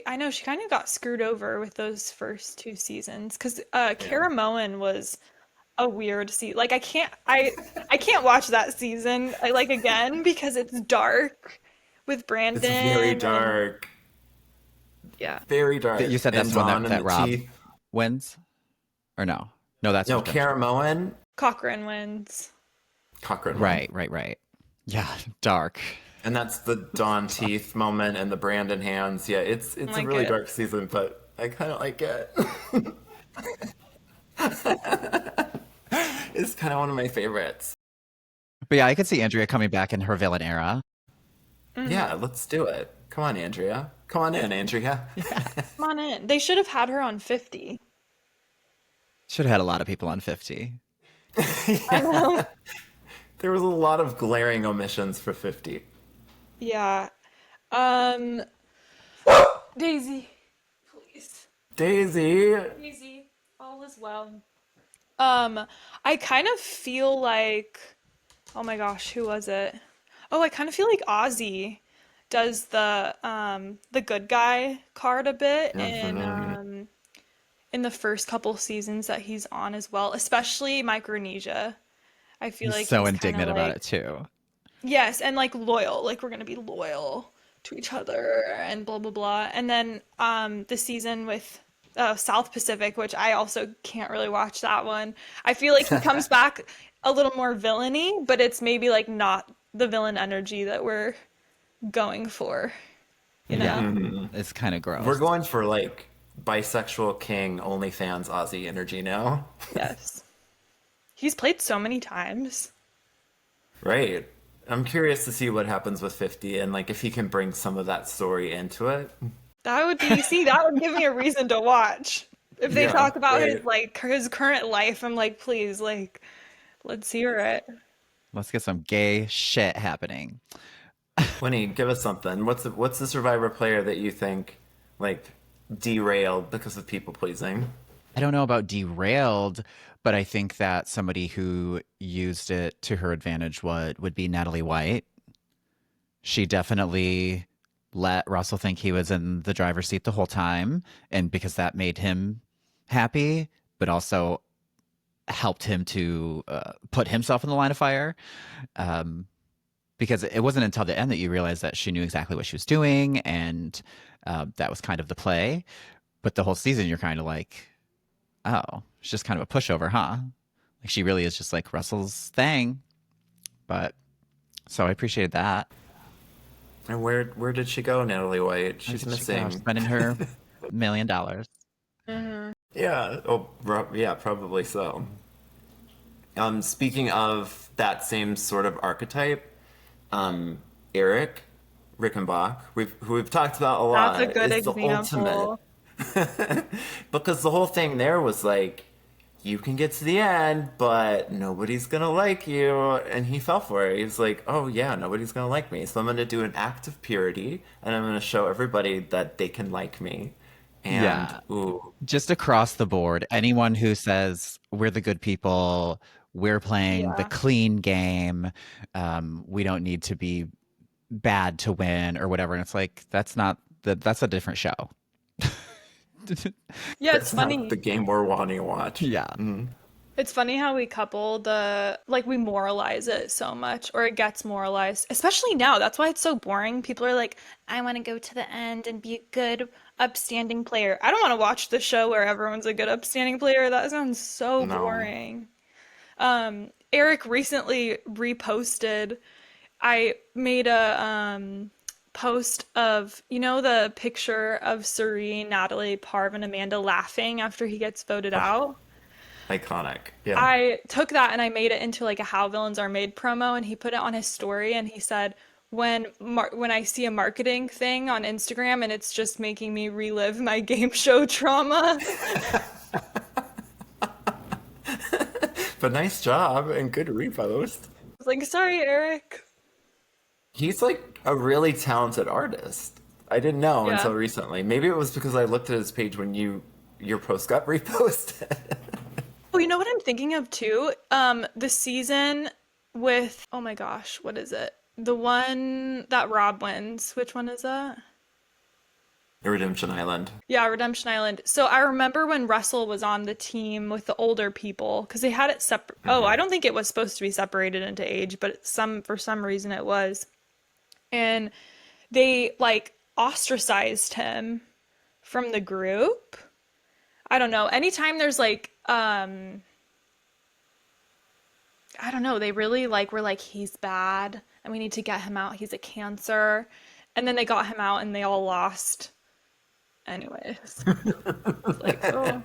Speaker 4: I know she kind of got screwed over with those first two seasons because
Speaker 2: Yeah.
Speaker 4: Cara Moen was a weird like I can't watch that season like again because it's dark with
Speaker 2: It's very
Speaker 4: Brandon and
Speaker 2: dark.
Speaker 4: yeah.
Speaker 2: Very
Speaker 3: You
Speaker 2: dark.
Speaker 3: said that's
Speaker 2: And
Speaker 3: the one
Speaker 2: Dawn and
Speaker 3: that
Speaker 2: the
Speaker 3: Rob
Speaker 2: Teeth.
Speaker 3: wins, or no? No, that's
Speaker 2: No,
Speaker 3: redemption.
Speaker 2: Cara Moen,
Speaker 4: Cochran wins.
Speaker 2: Cochrane one.
Speaker 3: Right, right, right. Yeah, dark.
Speaker 2: And that's the Dawn Teeth moment and the Brandon hands. Yeah,
Speaker 4: I
Speaker 2: it's a
Speaker 4: like
Speaker 2: really
Speaker 4: it.
Speaker 2: dark season, but I kind of like it. It's kind of one of my favorites.
Speaker 3: But yeah, I could see Andrea coming back in her villain era.
Speaker 2: Yeah, let's do it. Come on, Andrea. Come on in, Andrea.
Speaker 4: Come on in. They should have had her on 50.
Speaker 3: Should have had a lot of people on 50.
Speaker 4: I know.
Speaker 2: There was a lot of glaring omissions for 50.
Speaker 4: Yeah. Um, Daisy, please.
Speaker 2: Daisy.
Speaker 4: Daisy, all is well. Um, I kind of feel like, oh my gosh, who was it? Oh, I kind of feel like Ozzy does the good guy card a bit
Speaker 2: Definitely.
Speaker 4: in the first couple seasons that he's on as well, especially Micronesia. I feel
Speaker 3: He's
Speaker 4: like
Speaker 3: so
Speaker 4: he's kind of
Speaker 3: indignant about
Speaker 4: like
Speaker 3: it too.
Speaker 4: yes, and like loyal, like we're gonna be loyal to each other and blah blah blah. And then the season with South Pacific, which I also can't really watch that one. I feel like he comes back a little more villainy, but it's maybe like not the villain energy that we're going for, you
Speaker 3: Yeah,
Speaker 4: know?
Speaker 3: it's kind of
Speaker 2: We're
Speaker 3: gross.
Speaker 2: going for like bisexual king OnlyFans Aussie energy now.
Speaker 4: Yes. He's played so many times.
Speaker 2: Right. I'm curious to see what happens with 50 and like if he can bring some of that story into it.
Speaker 4: That would be, see, that would give me a reason to watch. If they
Speaker 2: Yeah,
Speaker 4: talk about his
Speaker 2: right.
Speaker 4: like his current life, I'm like, please, like, let's hear it.
Speaker 3: Let's get some gay shit happening.
Speaker 2: Winnie, give us something. What's the Survivor player that you think like derailed because of people pleasing?
Speaker 3: I don't know about derailed, but I think that somebody who used it to her advantage would be Natalie White. She definitely let Russell think he was in the driver's seat the whole time, and because that made him happy, but also helped him to put himself in the line of fire. Um, because it wasn't until the end that you realized that she knew exactly what she was doing, and that was kind of the play. But the whole season, you're kind of like, oh, it's just kind of a pushover, huh? Like she really is just like Russell's thing. But so I appreciated that.
Speaker 2: And where did she go, Natalie White?
Speaker 3: Where
Speaker 2: She's
Speaker 3: did she go?
Speaker 2: missing.
Speaker 3: Spending her $1 million.
Speaker 4: Hmm.
Speaker 2: Yeah. Oh, yeah, probably so. Speaking of that same sort of archetype, um, Eric Rickenbach, who we've talked about a
Speaker 4: That's a
Speaker 2: lot,
Speaker 4: good
Speaker 2: is the ultimate.
Speaker 4: example.
Speaker 2: Because the whole thing there was like, you can get to the end, but nobody's gonna like you. And he fell for it. He was like, oh yeah, nobody's gonna like me. So I'm gonna do an act of purity and I'm gonna show everybody that they can like me. And
Speaker 3: Yeah.
Speaker 2: ooh,
Speaker 3: Just across the board, anyone who says we're the good people, we're playing the
Speaker 4: Yeah.
Speaker 3: clean game, we don't need to be bad to win or whatever. And it's like, that's a different show.
Speaker 4: Yeah, it's
Speaker 2: that's not the
Speaker 4: funny.
Speaker 2: game we're wanting to watch.
Speaker 3: Yeah.
Speaker 4: It's funny how we couple like we moralize it so much, or it gets moralized, especially now. That's why it's so boring. People are like, I want to go to the end and be a good, upstanding player. I don't want to watch the show where everyone's a good, upstanding player. That sounds so
Speaker 2: No.
Speaker 4: boring. Eric recently reposted, I made a post of, the picture of Serene, Natalie, Parv, and Amanda laughing after he gets voted
Speaker 2: Oh,
Speaker 4: out.
Speaker 2: iconic. Yeah.
Speaker 4: I took that and I made it into like a How Villains Are Made promo, and he put it on his story, and he said, when I see a marketing thing on Instagram and it's just making me relive my game show trauma."
Speaker 2: But nice job and good repost.
Speaker 4: was like, sorry, Eric.
Speaker 2: He's like a really talented artist. I didn't know
Speaker 4: Yeah.
Speaker 2: until recently. Maybe it was because I looked at his page when your post got reposted.
Speaker 4: Oh, you know what I'm thinking of too? The season with, oh my gosh, what is it? The one that Rob wins. Which one is that?
Speaker 2: Redemption Island.
Speaker 4: Yeah, Redemption Island. So I remember when Russell was on the team with the older people because they had it separate. Oh, I don't think it was supposed to be separated into age, but for some reason it was. And they like ostracized him from the group. I don't know. Anytime there's like I don't know, they really like were like he's bad and we need to get him out. He's a cancer. And then they got him out and they all lost. Anyways. It's like, oh.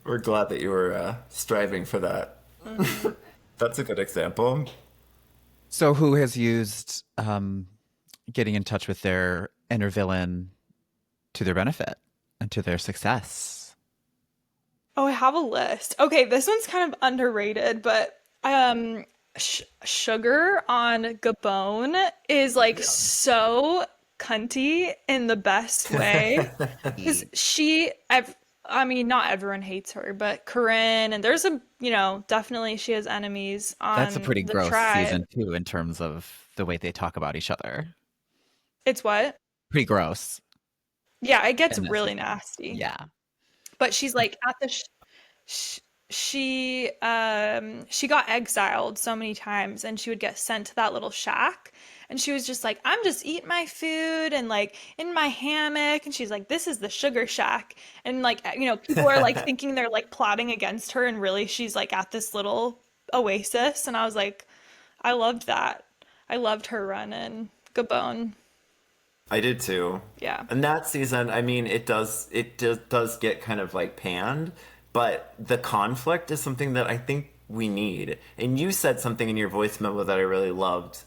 Speaker 2: We're glad that you were striving for that. That's a good example.
Speaker 3: So who has used getting in touch with their inner villain to their benefit and to their success?
Speaker 4: Oh, I have a list. Okay, this one's kind of underrated, but Sugar on Gabon is like so cunty in the best way. Because I mean, not everyone hates her, but Corinne, and there's definitely she has enemies
Speaker 3: That's a
Speaker 4: on
Speaker 3: pretty
Speaker 4: the
Speaker 3: gross
Speaker 4: tribe.
Speaker 3: season too, in terms of the way they talk about each other.
Speaker 4: It's what?
Speaker 3: Pretty gross
Speaker 4: Yeah, it gets
Speaker 3: in this
Speaker 4: really
Speaker 3: season.
Speaker 4: nasty.
Speaker 3: Yeah.
Speaker 4: But she's like at the sh she got exiled so many times and she would get sent to that little shack and she was just like I'm just eating my food and like in my hammock and she's like this is the sugar shack and like people are like thinking they're like plotting against her and really she's like at this little oasis and I was like I loved that. I loved her run in Gabon.
Speaker 2: I did too.
Speaker 4: Yeah.
Speaker 2: And that season, I mean, it does get kind of like panned, but the conflict is something that I think we need. And you said something in your voice memo that I really loved.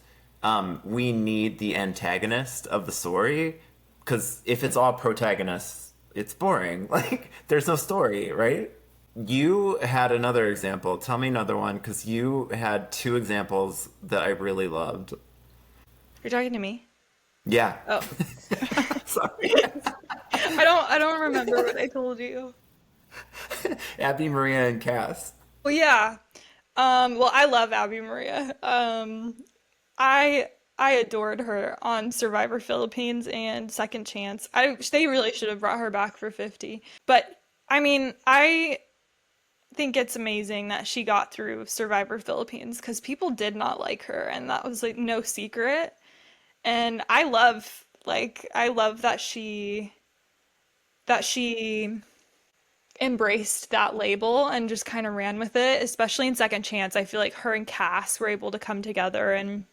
Speaker 2: We need the antagonist of the story because if it's all protagonists, it's boring. Like there's no story, right? You had another example. Tell me another one because you had two examples that I really loved.
Speaker 4: You're talking to me?
Speaker 2: Yeah.
Speaker 4: Oh.
Speaker 2: Sorry.
Speaker 4: I don't remember what I told you.
Speaker 2: Abby, Maria, and Cass.
Speaker 4: Well, yeah. Well, I love Abby Maria. I I adored her on Survivor Philippines and Second Chance. They really should have brought her back for 50. But I mean, I think it's amazing that she got through Survivor Philippines because people did not like her and that was like no secret. And I love that she embraced that label and just kind of ran with it, especially in Second Chance. I feel like her and Cass were able to come together and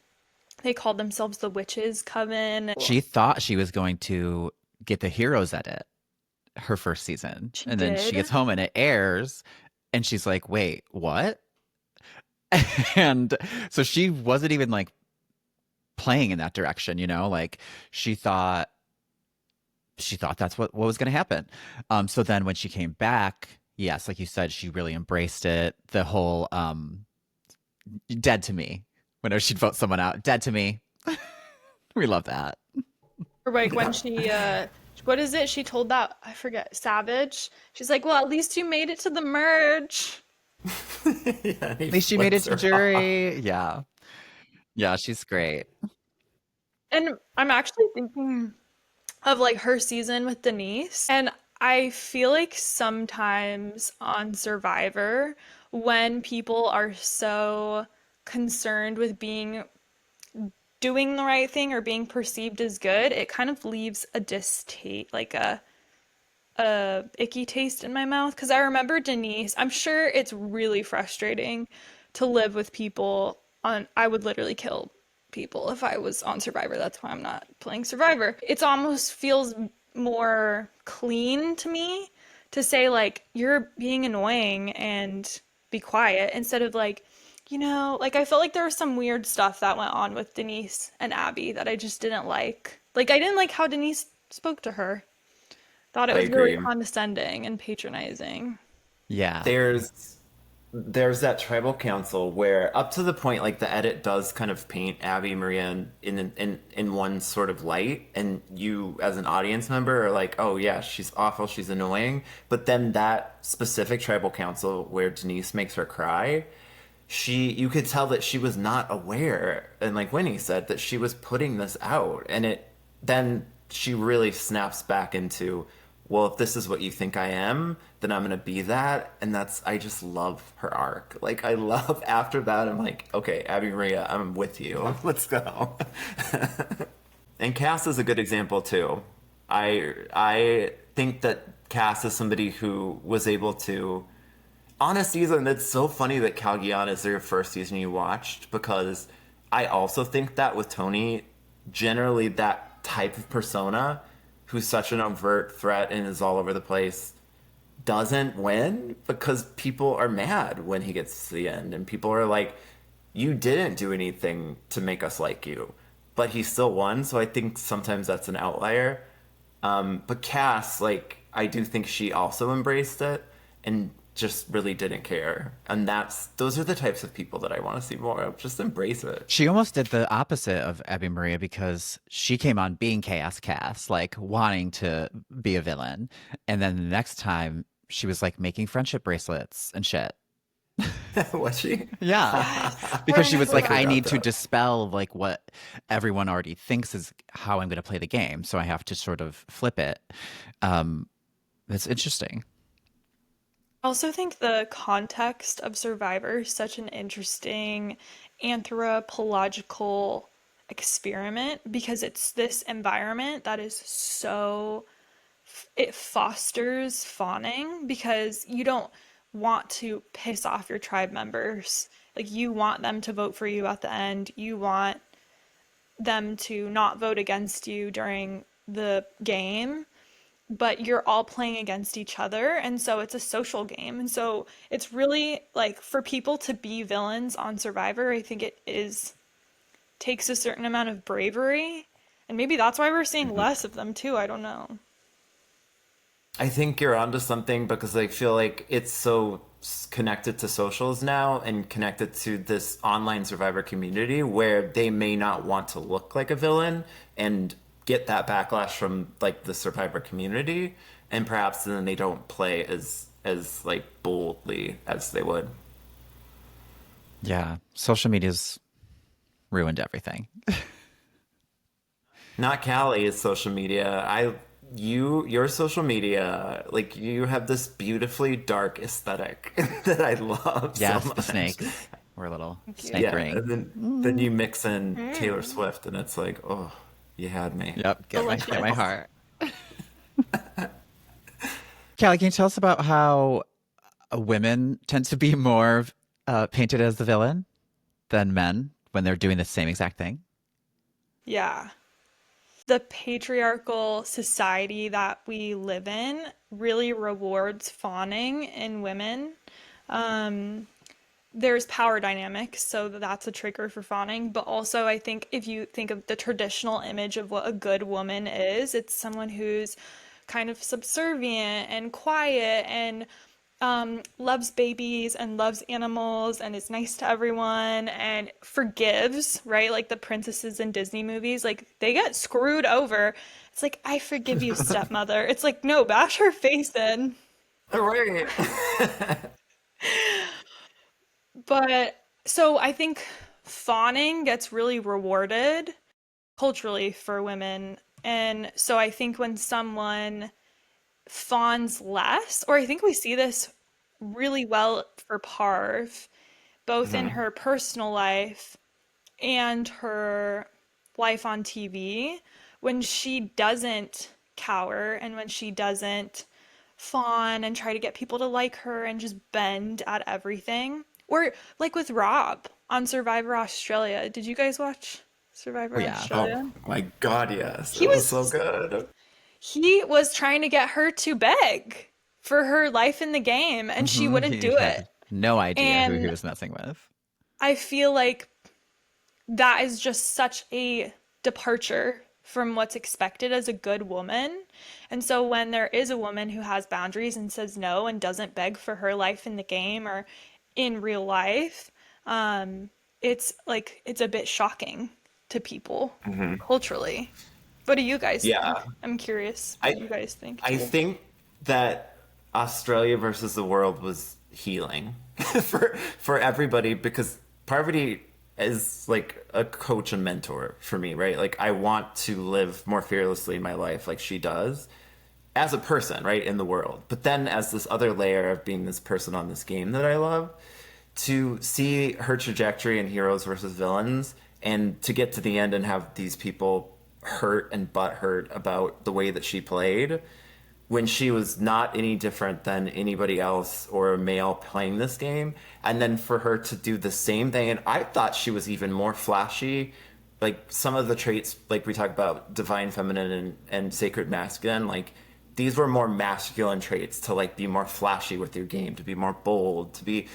Speaker 4: they called themselves the Witches Coven.
Speaker 3: She thought she was going to get the heroes edit her first season.
Speaker 4: She
Speaker 3: And then she
Speaker 4: did.
Speaker 3: gets home and it airs and she's like, wait, what? And so she wasn't even like playing in that direction, like she thought that's what was going to happen. So then when she came back, yes, like you said, she really embraced it. The whole dead to me. Whenever she'd vote someone out, dead to me. We love that.
Speaker 4: Or like when she what is it? She told that I forget, Savage. She's like, "Well, at least you made it to the merge."
Speaker 2: Yeah, he
Speaker 3: At least she made it
Speaker 2: flips
Speaker 3: to
Speaker 2: her off.
Speaker 3: jury. Yeah. Yeah, she's great.
Speaker 4: And I'm actually thinking of like her season with Denise. And I feel like sometimes on Survivor, when people are so concerned with doing the right thing or being perceived as good, it kind of leaves a distaste, like a icky taste in my mouth. Because I remember Denise, I'm sure it's really frustrating to live with people on, I would literally kill people if I was on Survivor. That's why I'm not playing Survivor. It almost feels more clean to me to say, like, you're being annoying and be quiet instead of like, like I felt like there was some weird stuff that went on with Denise and Abby that I just didn't like. Like, I didn't like how Denise spoke to her. Thought it
Speaker 2: I
Speaker 4: was really
Speaker 2: agree.
Speaker 4: condescending and patronizing.
Speaker 3: Yeah.
Speaker 2: There's there's that tribal council where up to the point like the edit does kind of paint Abby Maria in one sort of light, and you as an audience member are like, oh yeah, she's awful, she's annoying. But then that specific tribal council where Denise makes her cry, you could tell that she was not aware, and like Winnie said, that she was putting this out, and it then she really snaps back into, well, if this is what you think I am, then I'm gonna be that. And that's, I just love her arc. Like, I love after that, I'm like, okay, Abby Maria, I'm with you. Let's go. And Cass is a good example too. I think that Cass is somebody who was able to, on a season that's so funny that Calgian is their first season you watched, because I also think that with Tony, generally that type of persona who's such an overt threat and is all over the place doesn't win, because people are mad when he gets to the end and people are like, you didn't do anything to make us like you, but he still won. So I think sometimes that's an outlier. But Cass, like, I do think she also embraced it and just really didn't care. And those are the types of people that I want to see more of. Just embrace it.
Speaker 3: She almost did the opposite of Abby Maria because she came on being Chaos Cass, like wanting to be a villain. And then the next time she was like making friendship bracelets and shit.
Speaker 2: Was she?
Speaker 3: Yeah.
Speaker 4: Yes.
Speaker 3: Because she was
Speaker 2: I
Speaker 3: like, I
Speaker 2: forgot
Speaker 3: need to
Speaker 2: that.
Speaker 3: dispel like what everyone already thinks is how I'm going to play the game. So I have to sort of flip it. Um, it's interesting.
Speaker 4: I also think the context of Survivor is such an interesting anthropological experiment because it's this environment that is so, it fosters fawning because you don't want to piss off your tribe members. Like you want them to vote for you at the end. You want them to not vote against you during the game, but you're all playing against each other, and so it's a social game. And so it's really like for people to be villains on Survivor, I think it is takes a certain amount of bravery, and maybe that's why we're seeing less of them too. I don't know.
Speaker 2: I think you're onto something, because I feel like it's so connected to socials now and connected to this online Survivor community where they may not want to look like a villain and get that backlash from like the Survivor community, and perhaps then they don't play as like boldly as they would.
Speaker 3: Yeah. Social media's ruined everything.
Speaker 2: Not Callie is social media. Your social media, like you have this beautifully dark aesthetic that I love so
Speaker 3: Yes, the
Speaker 2: much.
Speaker 3: snakes. We're a little
Speaker 4: Thank you.
Speaker 3: snake
Speaker 2: Yeah,
Speaker 3: ring.
Speaker 2: and then you mix in Taylor Swift, and it's like, oh, you had me.
Speaker 3: Yep, get my
Speaker 4: Delicious.
Speaker 3: heart. Callie, can you tell us about how women tend to be more painted as the villain than men when they're doing the same exact thing?
Speaker 4: Yeah. The patriarchal society that we live in really rewards fawning in women. Um, there's power dynamics, so that's a trigger for fawning. But also, I think if you think of the traditional image of what a good woman is, it's someone who's kind of subservient and quiet and loves babies and loves animals and is nice to everyone and forgives, right? Like the princesses in Disney movies, like they get screwed over. It's like, I forgive you, stepmother. It's like, no, bash her face in.
Speaker 2: Right.
Speaker 4: But so I think fawning gets really rewarded culturally for women. And so I think when someone fawns less, or I think we see this really well for Parv, both in her personal life and her life on TV, when she doesn't cower and when she doesn't fawn and try to get people to like her and just bend at everything. Or like with Rob on Survivor Australia. Did you guys watch
Speaker 3: Oh
Speaker 4: Survivor
Speaker 3: yeah.
Speaker 2: Oh
Speaker 4: Australia?
Speaker 2: my God, yes.
Speaker 4: He
Speaker 2: It was so
Speaker 4: was
Speaker 2: good.
Speaker 4: he was trying to get her to beg for her life in the game and she wouldn't
Speaker 3: He
Speaker 4: do it.
Speaker 3: had no idea who he
Speaker 4: And
Speaker 3: was messing with.
Speaker 4: I feel like that is just such a departure from what's expected as a good woman. And so when there is a woman who has boundaries and says no and doesn't beg for her life in the game or in real life, um, it's like it's a bit shocking to people culturally. What do you guys think?
Speaker 2: Yeah.
Speaker 4: I'm curious what
Speaker 2: I
Speaker 4: you guys think
Speaker 2: I
Speaker 4: too.
Speaker 2: think that Australia versus the world was healing for everybody because Parvati is like a coach and mentor for me, right? Like I want to live more fearlessly in my life like she does as a person, right, in the world. But then as this other layer of being this person on this game that I love, to see her trajectory in heroes versus villains and to get to the end and have these people hurt and butt hurt about the way that she played when she was not any different than anybody else or a male playing this game, and then for her to do the same thing. And I thought she was even more flashy, like some of the traits like we talk about divine feminine and sacred masculine, like these were more masculine traits to like be more flashy with your game, to be more bold, to be,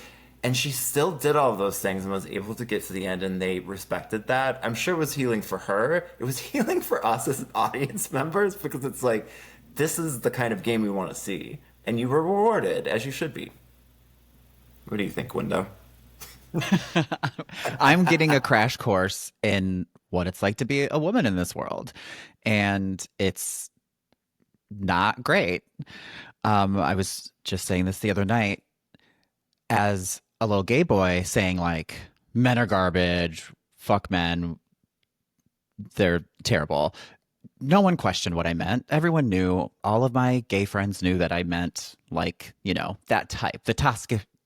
Speaker 2: and she still did all of those things and was able to get to the end and they respected that. I'm sure it was healing for her. It was healing for us as audience members because it's like this is the kind of game we want to see. And you were rewarded as you should be. What do you think, Window?
Speaker 3: I'm getting a crash course in what it's like to be a woman in this world. And it's not great. I was just saying this the other night as a little gay boy saying, like, men are garbage, fuck men, they're terrible. No one questioned what I meant. Everyone knew. All of my gay friends knew that I meant, like, that type, the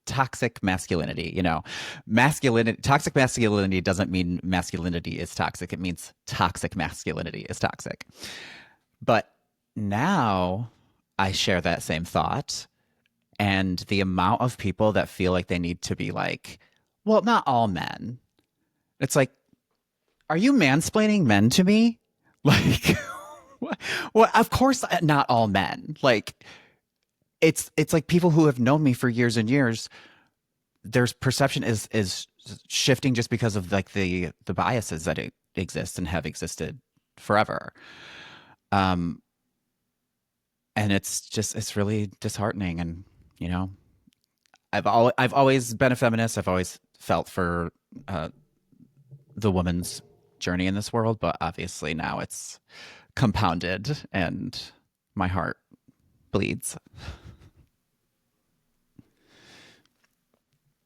Speaker 3: toxic masculinity, masculinity. Toxic masculinity doesn't mean masculinity is toxic. It means toxic masculinity is toxic. But now I share that same thought, and the amount of people that feel like they need to be like, well, not all men. It's like, are you mansplaining men to me? Like, well, of course, not all men. Like, it's like people who have known me for years and years. Their perception is shifting just because of like the biases that exist and have existed forever. Um, and it's really disheartening. And you know, I've always been a feminist. I've always felt for uh, the woman's journey in this world, but obviously now it's compounded and my heart bleeds.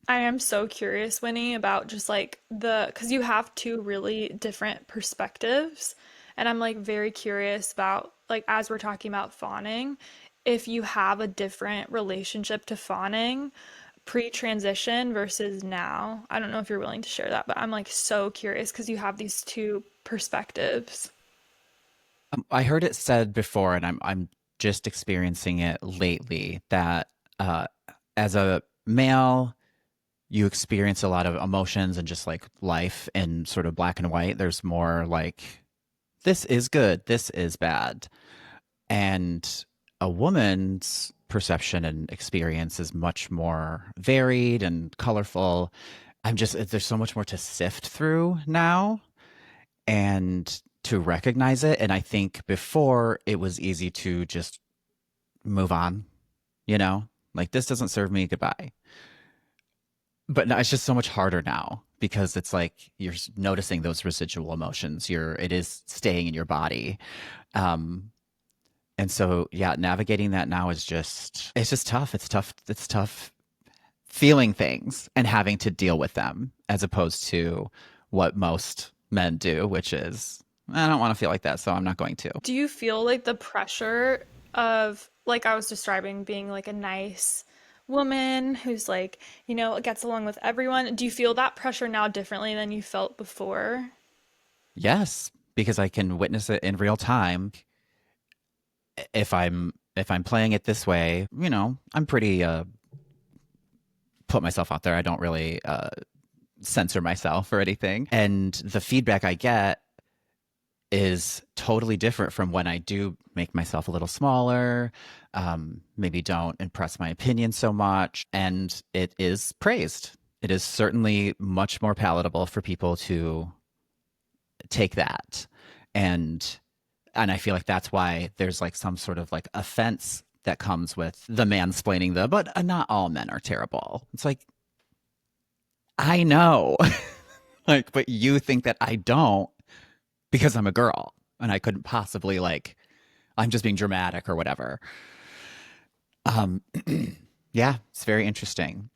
Speaker 4: I am so curious, Winnie, about just like because you have two really different perspectives. And I'm like very curious about, like, as we're talking about fawning, if you have a different relationship to fawning pre-transition versus now. I don't know if you're willing to share that, but I'm like so curious because you have these two perspectives.
Speaker 3: I heard it said before, and I'm just experiencing it lately that uh, as a male, you experience a lot of emotions and just like life in sort of black and white. There's more like this is good, this is bad, and a woman's perception and experience is much more varied and colorful. There's so much more to sift through now and to recognize it. And I think before it was easy to just move on, you know, like this doesn't serve me, goodbye. But no, it's just so much harder now because it's like you're noticing those residual emotions. It is staying in your body. Um, and so, yeah, navigating that now it's just tough. It's tough. It's tough feeling things and having to deal with them as opposed to what most men do, which is, I don't want to feel like that, so I'm not going to.
Speaker 4: Do you feel like the pressure of, like I was describing, being like a nice woman who's like, gets along with everyone? Do you feel that pressure now differently than you felt before?
Speaker 3: Yes, because I can witness it in real time. If I'm playing it this way, I'm pretty put myself out there. I don't really censor myself or anything. And the feedback I get is totally different from when I do make myself a little smaller, maybe don't impress my opinion so much, and it is praised. It is certainly much more palatable for people to take that. And I feel like that's why there's like some sort of like offense that comes with the mansplaining but not all men are terrible. It's like, I know. Like, but you think that I don't because I'm a girl and I couldn't possibly like I'm just being dramatic or whatever. Um yeah, it's very interesting.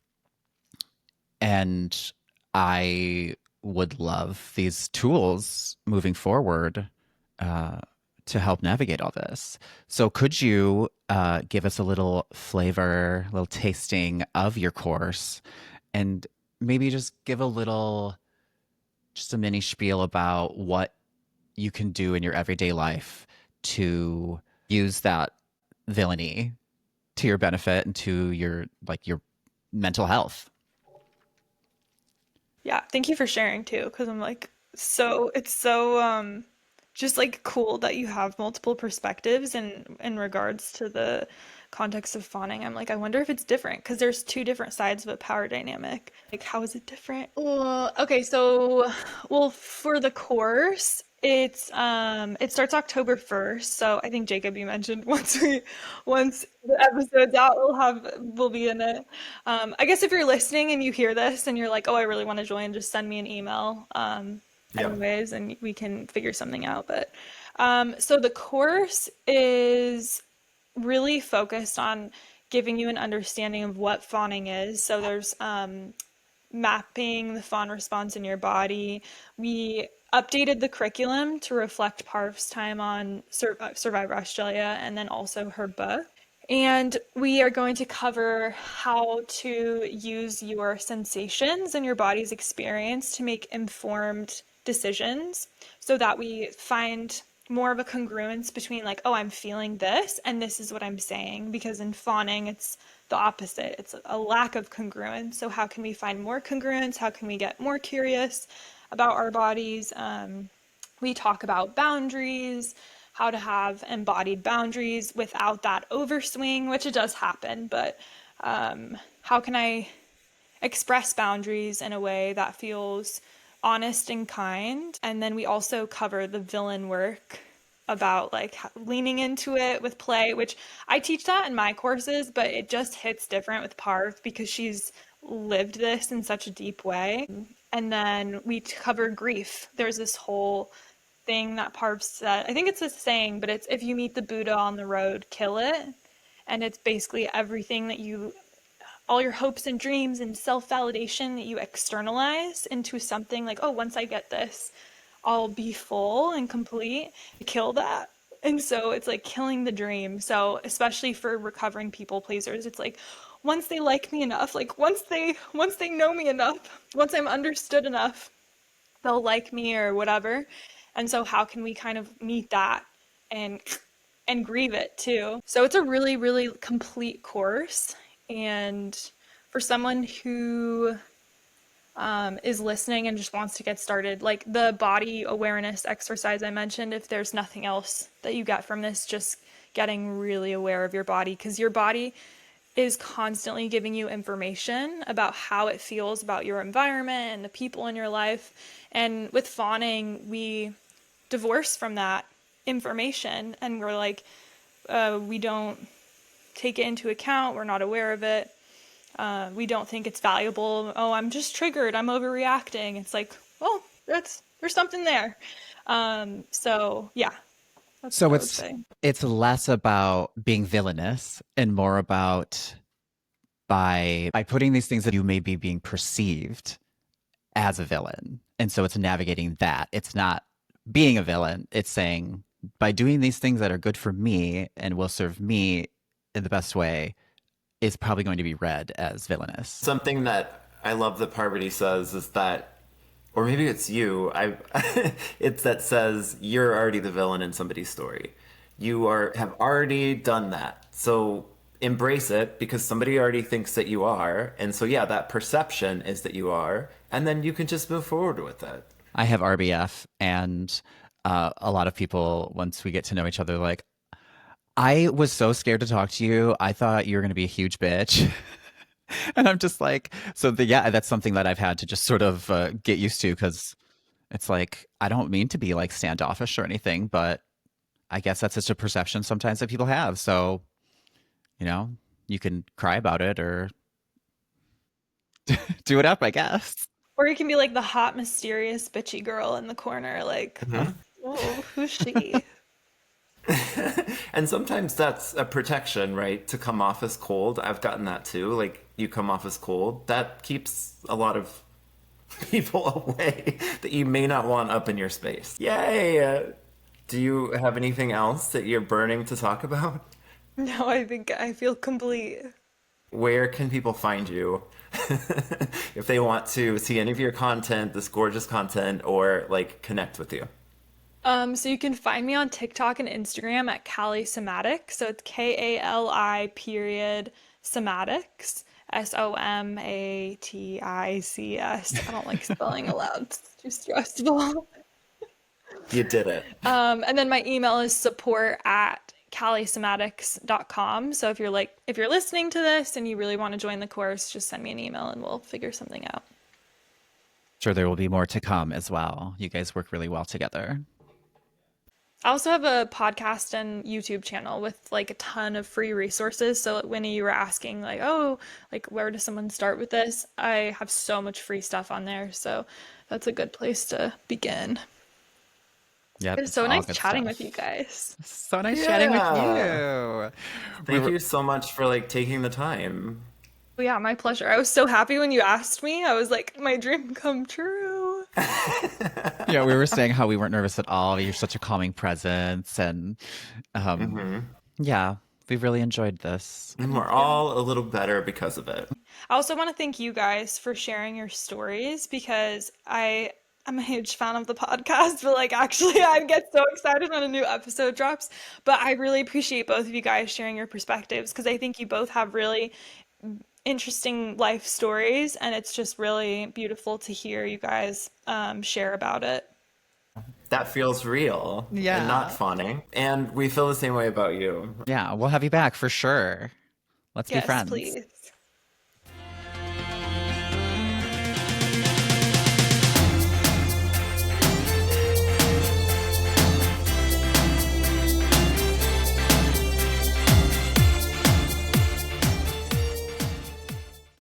Speaker 3: And I would love these tools moving forward uh, to help navigate all this. So, could you give us a little flavor, a little tasting of your course, and maybe just give a little, just a mini spiel about what you can do in your everyday life to use that villainy to your benefit and to your your mental health?
Speaker 4: Yeah, thank you for sharing too, because I'm like, so it's so just like cool that you have multiple perspectives in regards to the context of fawning. I'm like, I wonder if it's different because there's two different sides of a power dynamic. Like, how is it different? Well, okay, so well, for the course, it starts October 1st. So I think Jacob, you mentioned once the episode's out, we'll be in it. I guess if you're listening and you hear this and you're like, oh, I really want to join, just send me an email.
Speaker 2: Yeah.
Speaker 4: Anyways, and we can figure something out. But so the course is really focused on giving you an understanding of what fawning is. So there's mapping the fawn response in your body. We updated the curriculum to reflect Parv's time on Survivor Australia and then also her book. And we are going to cover how to use your sensations and your body's experience to make informed decisions so that we find more of a congruence between, like, oh, I'm feeling this and this is what I'm saying. Because in fawning, it's the opposite, it's a lack of congruence. So, how can we find more congruence? How can we get more curious about our bodies? We talk about boundaries, how to have embodied boundaries without that overswing, which it does happen, but how can I express boundaries in a way that feels honest and kind? And then we also cover the villain work about like leaning into it with play, which I teach that in my courses, but it just hits different with Parv because she's lived this in such a deep way. And then we cover grief. There's this whole thing that Parv said. I think it's a saying, but it's if you meet the Buddha on the road, kill it. And it's basically everything that all your hopes and dreams and self validation that you externalize into something like, oh, once I get this, I'll be full and complete. Kill that. And so it's like killing the dream. So, especially for recovering people pleasers, it's like, once they like me enough, like once they know me enough, once I'm understood enough, they'll like me or whatever. And so how can we kind of meet that and grieve it too? So it's a really, really complete course. And for someone who is listening and just wants to get started, like the body awareness exercise I mentioned, if there's nothing else that you get from this, just getting really aware of your body, because your body is constantly giving you information about how it feels about your environment and the people in your life. And with fawning, we divorce from that information and we're like, we don't take it into account, we're not aware of it, we don't think it's valuable. Oh, I'm just triggered, I'm overreacting. It's like, well, there's something there. So yeah, that's what
Speaker 3: So
Speaker 4: I would say.
Speaker 3: it's less about being villainous and more about by putting these things that you may be being perceived as a villain. And so it's navigating that. It's not being a villain. It's saying by doing these things that are good for me and will serve me in the best way is probably going to be read as villainous.
Speaker 2: Something that I love that Parvati says is that, or maybe it's you, it's that says you're already the villain in somebody's story. Have already done that. So embrace it because somebody already thinks that you are. And so, yeah, that perception is that you are. And then you can just move forward with it.
Speaker 3: I have RBF, and a lot of people, once we get to know each other, like, I was so scared to talk to you. I thought you were going to be a huge bitch. And I'm just like, yeah, that's something that I've had to just sort of get used to because it's like, I don't mean to be like standoffish or anything, but I guess that's just a perception sometimes that people have. So, you know, you can cry about it or Do it up, I guess.
Speaker 4: Or you can be like the hot, mysterious, bitchy girl in the corner, like, oh, who's she?
Speaker 2: And sometimes that's a protection, right? To come off as cold. I've gotten that too. Like, you come off as cold. That keeps a lot of people away that you may not want up in your space. Yay! Do you have anything else that you're burning to talk about?
Speaker 4: No, I think I feel complete.
Speaker 2: Where can people find you if they want to see any of your content, this gorgeous content, or like connect with you?
Speaker 4: So you can find me on TikTok and Instagram at Kallie Somatic. So it's Kali period somatics. Somatics. I don't like spelling aloud. It's too stressful.
Speaker 2: You did it.
Speaker 4: And then my email is support@kalliesomatics.com. So if you're listening to this and you really want to join the course, just send me an email and we'll figure something out.
Speaker 3: Sure, there will be more to come as well. You guys work really well together.
Speaker 4: I also have a podcast and YouTube channel with like a ton of free resources. So when you were asking like, oh, like where does someone start with this? I have so much free stuff on there. So that's a good place to begin.
Speaker 3: Yep,
Speaker 4: It's so
Speaker 3: all
Speaker 4: nice
Speaker 3: good
Speaker 4: chatting
Speaker 3: stuff.
Speaker 4: with you guys.
Speaker 3: So nice chatting with
Speaker 2: Yeah.
Speaker 3: you.
Speaker 2: Thank you so much for like taking the time.
Speaker 4: Well, yeah, my pleasure. I was so happy when you asked me. I was like, my dream come true.
Speaker 3: Yeah, we were saying how we weren't nervous at all. You're such a calming presence, and yeah, we really enjoyed this.
Speaker 2: And we're all a little better because of it.
Speaker 4: I also want to thank you guys for sharing your stories because I'm a huge fan of the podcast, but like actually I get so excited when a new episode drops. But I really appreciate both of you guys sharing your perspectives because I think you both have really interesting life stories and it's just really beautiful to hear you guys share about it.
Speaker 2: That feels real
Speaker 3: Yeah.
Speaker 2: and not fawning. And we feel the same way about you.
Speaker 3: Yeah, we'll have you back for sure. Let's be
Speaker 4: Yes,
Speaker 3: friends.
Speaker 4: please.